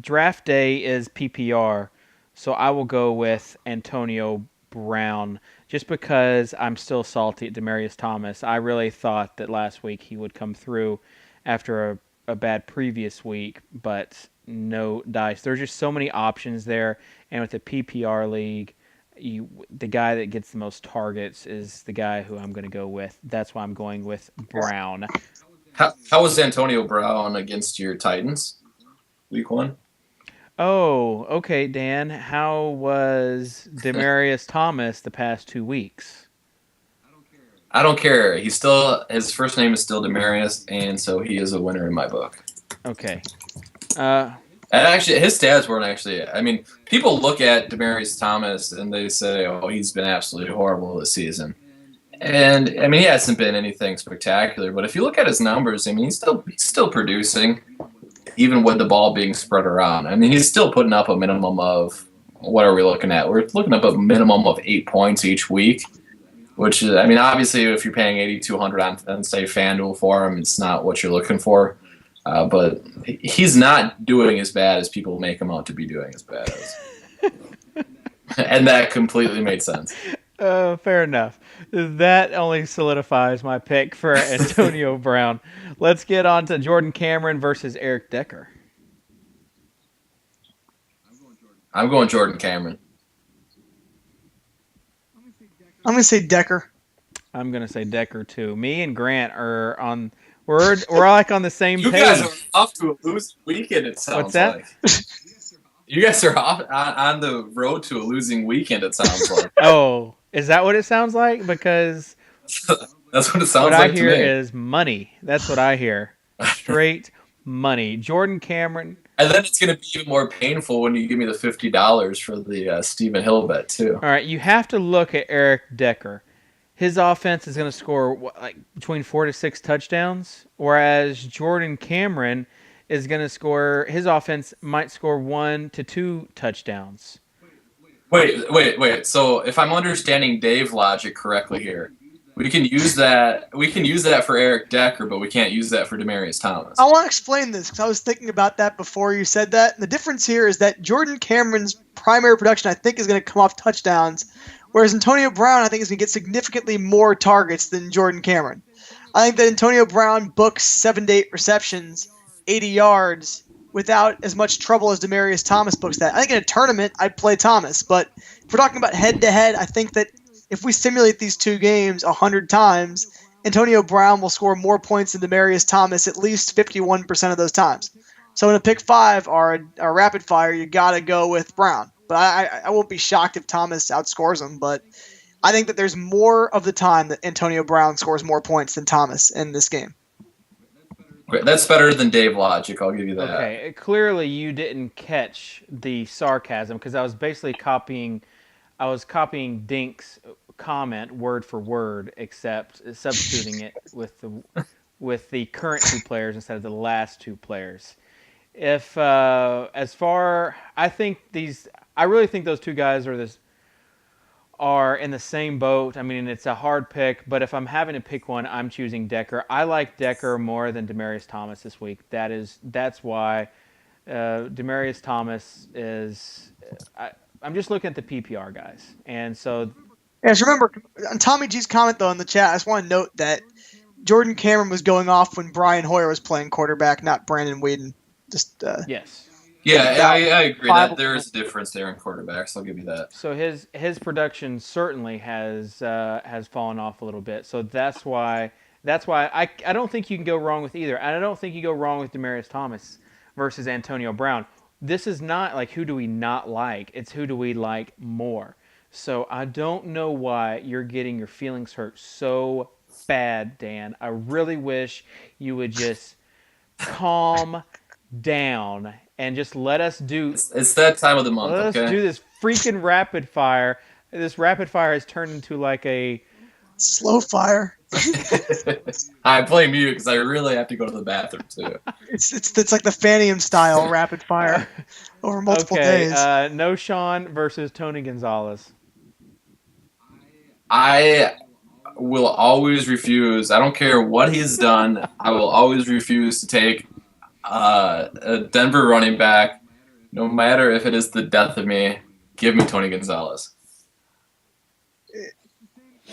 draft day is PPR, so I will go with Antonio Brown just because I'm still salty at Demaryius Thomas. I really thought that last week he would come through after a bad previous week, but no dice. There's just so many options there, and with the PPR league, the guy that gets the most targets is the guy who I'm going to go with. That's why I'm going with Brown. How was Antonio Brown against your Titans week 1? Oh, okay, Dan. How was Demaryius Thomas the past 2 weeks? I don't care. His first name is still Demaryius, and so he is a winner in my book. Okay. And actually, his stats weren't actually. I mean, people look at Demaryius Thomas and they say, "Oh, he's been absolutely horrible this season." And I mean, he hasn't been anything spectacular. But if you look at his numbers, I mean, he's still producing, even with the ball being spread around. I mean, he's still putting up a minimum of, what are we looking at? We're looking at a minimum of 8 points each week. Which is, I mean, obviously, if you're paying $8,200 on say FanDuel for him, it's not what you're looking for. But he's not doing as bad as people make him out to be doing as bad as. And that completely made sense. Fair enough. That only solidifies my pick for Antonio Brown. Let's get on to Jordan Cameron versus Eric Decker. I'm going Jordan Cameron. I'm going to say Decker. I'm going to say Decker too. Me and Grant are on. We're like on the same You page. guys are off to a losing weekend, it sounds What's that? like. You guys are off on the road to a losing weekend, it sounds like. Oh, is that what it sounds like? Because That's what it sounds what like I to hear me. is money. That's what I hear. Straight money. Jordan Cameron. And then it's going to be even more painful when you give me the $50 for the Stephen Hill bet, too. All right, you have to look at Eric Decker. His offense is going to score between 4 to 6 touchdowns, whereas Jordan Cameron is going to score. His offense might score 1 to 2 touchdowns. Wait. So if I'm understanding Dave logic correctly here, we can use that. We can use that for Eric Decker, but we can't use that for Demaryius Thomas. I want to explain this because I was thinking about that before you said that. And the difference here is that Jordan Cameron's primary production, I think, is going to come off touchdowns, whereas Antonio Brown, I think, is going to get significantly more targets than Jordan Cameron. I think that Antonio Brown books 7 to 8 receptions, 80 yards, without as much trouble as Demaryius Thomas books that. I think in a tournament, I'd play Thomas. But if we're talking about head-to-head, I think that if we simulate these two games 100 times, Antonio Brown will score more points than Demaryius Thomas at least 51% of those times. So in a pick 5 or a rapid fire, you got to go with Brown. But I won't be shocked if Thomas outscores him. But I think that there's more of the time that Antonio Brown scores more points than Thomas in this game. That's better than Dave Logic. I'll give you that. Okay, clearly you didn't catch the sarcasm because I was basically copying Dink's comment word for word, except substituting it with the current two players instead of the last two players. If I really think those two guys are in the same boat. I mean, it's a hard pick, but if I'm having to pick one, I'm choosing Decker. I like Decker more than Demaryius Thomas this week. That's why Demaryius Thomas is. I'm just looking at the PPR guys, and so. Yeah, just remember on Tommy G's comment though in the chat. I just want to note that Jordan Cameron was going off when Brian Hoyer was playing quarterback, not Brandon Whedon. Just yes. Yeah, I agree that there is a difference there in quarterbacks. I'll give you that. So his production certainly has fallen off a little bit. So that's why I don't think you can go wrong with either. And I don't think you go wrong with Demaryius Thomas versus Antonio Brown. This is not like who do we not like. It's who do we like more. So I don't know why you're getting your feelings hurt so bad, Dan. I really wish you would just calm down and just let us do. It's that time of the month. Let us do this freaking rapid fire. This rapid fire has turned into like a slow fire. I blame you because I really have to go to the bathroom too. It's like the Fanium style rapid fire over multiple days. No Sean versus Tony Gonzalez. I will always refuse. I don't care what he's done. I will always refuse to take a Denver running back, no matter if it is the death of me. Give me Tony Gonzalez.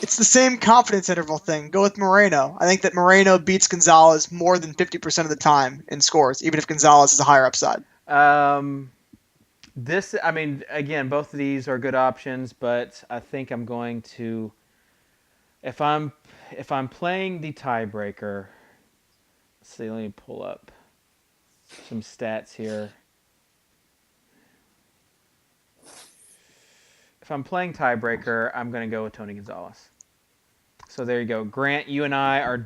It's the same confidence interval thing. Go with Moreno. I think that Moreno beats Gonzalez more than 50% of the time in scores, even if Gonzalez is a higher upside. Again, both of these are good options, but I think I'm going to, if I'm playing the tiebreaker, let's see, let me pull up some stats here. If I'm playing tiebreaker, I'm going to go with Tony Gonzalez. So there you go. Grant, you and I are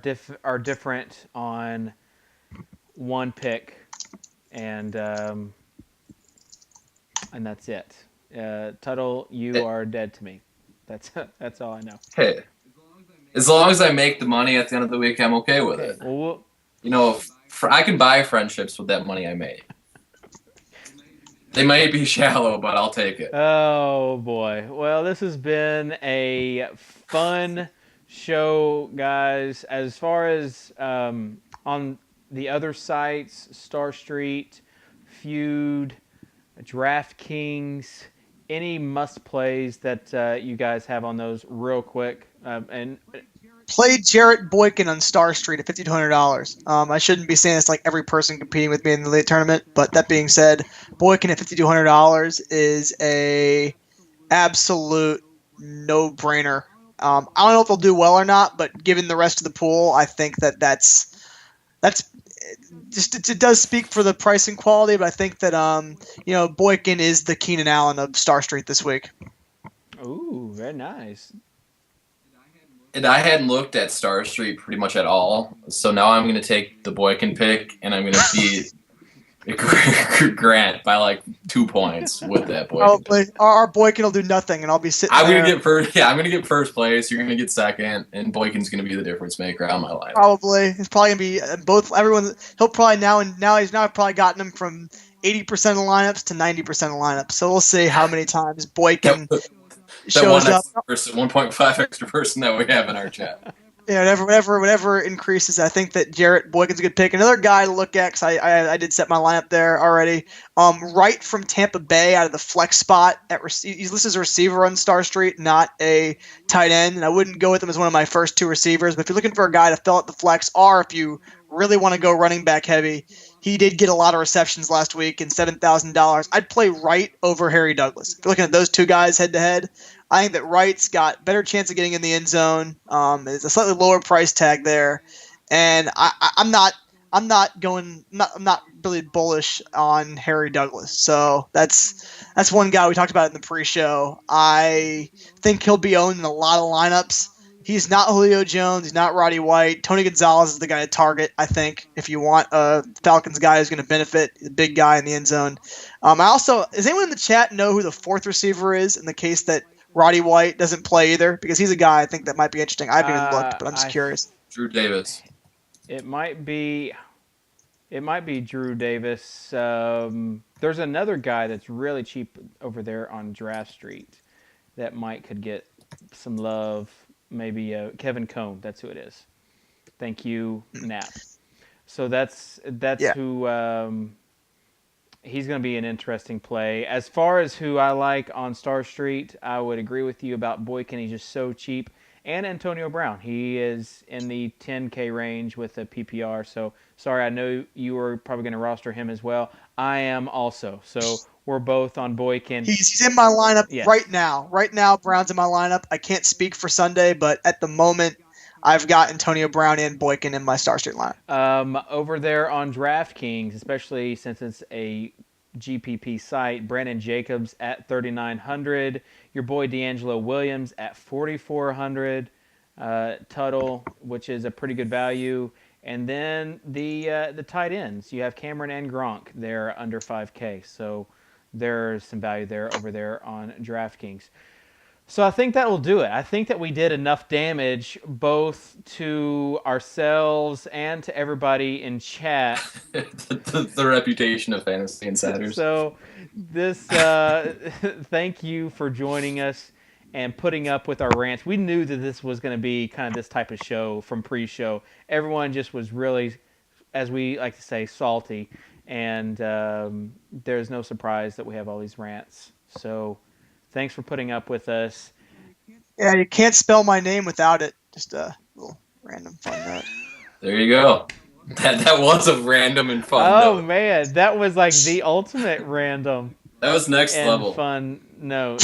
different on one pick, and that's it. Tuttle, you are dead to me. That's all I know. Hey, as long as I make the money at the end of the week, I'm okay with it. Well, I can buy friendships with that money I made. They might be shallow, but I'll take it. Oh, boy. Well, this has been a fun show, guys. As far as on the other sites, StarStreet, Feud, DraftKings, any must-plays that you guys have on those real quick? And Play Jarrett Boykin on Star Street at $5,200. I shouldn't be saying it's like every person competing with me in the late tournament, but that being said, Boykin at $5,200 is a absolute no-brainer. I don't know if they'll do well or not, but given the rest of the pool, I think that's just it does speak for the price and quality. But I think that Boykin is the Keenan Allen of Star Street this week. Ooh, very nice. And I hadn't looked at Star Street pretty much at all, so now I'm going to take the Boykin pick, and I'm going to beat Grant by like 2 points with that Boykin pick. Our Boykin will do nothing, and I'll be sitting there. I'm going to get first place. You're going to get second, and Boykin's going to be the difference maker on my life. Probably. It's probably going to be both. Everyone. He'll probably now he's probably gotten him from 80% of the lineups to 90% of the lineups. So we'll see how many times Boykin shows up. 1.5 extra person that we have in our chat. Yeah, whatever increases. I think that Jarrett Boykin's a good pick. Another guy to look at, because I did set my lineup there already. Wright from Tampa Bay out of the flex spot. He's listed as a receiver on Star Street, not a tight end. And I wouldn't go with him as one of my first two receivers. But if you're looking for a guy to fill out the flex, or if you really want to go running back heavy, he did get a lot of receptions last week and $7,000. I'd play Wright over Harry Douglas. If you're looking at those two guys head to head, I think that Wright's got better chance of getting in the end zone. There's a slightly lower price tag there, and I'm not really bullish on Harry Douglas. So that's one guy we talked about in the pre-show. I think he'll be owned in a lot of lineups. He's not Julio Jones. He's not Roddy White. Tony Gonzalez is the guy to target, I think, if you want a Falcons guy who's going to benefit, the big guy in the end zone. Does anyone in the chat know who the fourth receiver is in the case that Roddy White doesn't play either? Because he's a guy I think that might be interesting. I haven't even looked, but I'm just curious. Drew Davis. It might be Drew Davis. There's another guy that's really cheap over there on DraftStreet that could get some love. Maybe Kevin Cohn. That's who it is. Thank you, Nap. So that's who. He's going to be an interesting play. As far as who I like on Star Street, I would agree with you about Boykin. He's just so cheap. And Antonio Brown. He is in the 10K range with a PPR. So, sorry, I know you were probably going to roster him as well. I am also. So, we're both on Boykin. He's in my lineup right now. Right now, Brown's in my lineup. I can't speak for Sunday, but at the moment, I've got Antonio Brown and Boykin in my Star Street lineup. Over there on DraftKings, especially since it's a GPP site, Brandon Jacobs at 3,900. Your boy D'Angelo Williams at 4,400. Tuttle, which is a pretty good value. And then the tight ends. You have Cameron and Gronk. They're under 5K. So there's some value there over there on DraftKings. So I think that will do it. I think that we did enough damage both to ourselves and to everybody in chat. the reputation of Fantasy Insiders. So thank you for joining us and putting up with our rants. We knew that this was going to be kind of this type of show from pre-show. Everyone just was really, as we like to say, salty. And there's no surprise that we have all these rants. So thanks for putting up with us. Yeah, you can't spell my name without it. Just a little random fun note. There you go. That was a random and fun note. Oh, man. That was like the ultimate random. That was next and level. Fun note.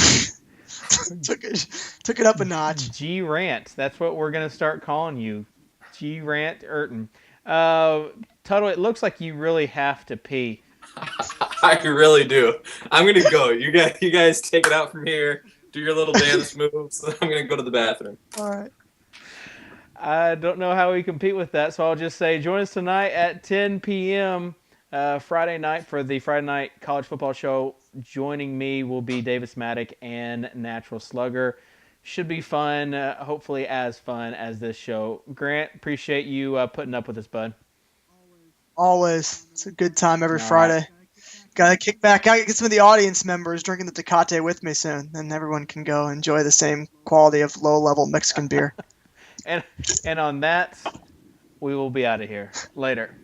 took it up a notch. G-Rant. That's what we're going to start calling you. G-Rant Gurtin. Tuttle, it looks like you really have to pee. I really do. I'm going to go. You guys take it out from here. Do your little dance moves. I'm going to go to the bathroom. All right. I don't know how we compete with that, so I'll just say join us tonight at 10 p.m. Friday night for the Friday Night College Football Show. Joining me will be Davis Maddock and Natural Slugger. Should be fun, hopefully as fun as this show. Grant, appreciate you putting up with us, bud. Always. It's a good time every Friday. Got to kick back. Got to get some of the audience members drinking the Tecate with me soon. Then everyone can go enjoy the same quality of low-level Mexican beer. And on that, we will be out of here. Later.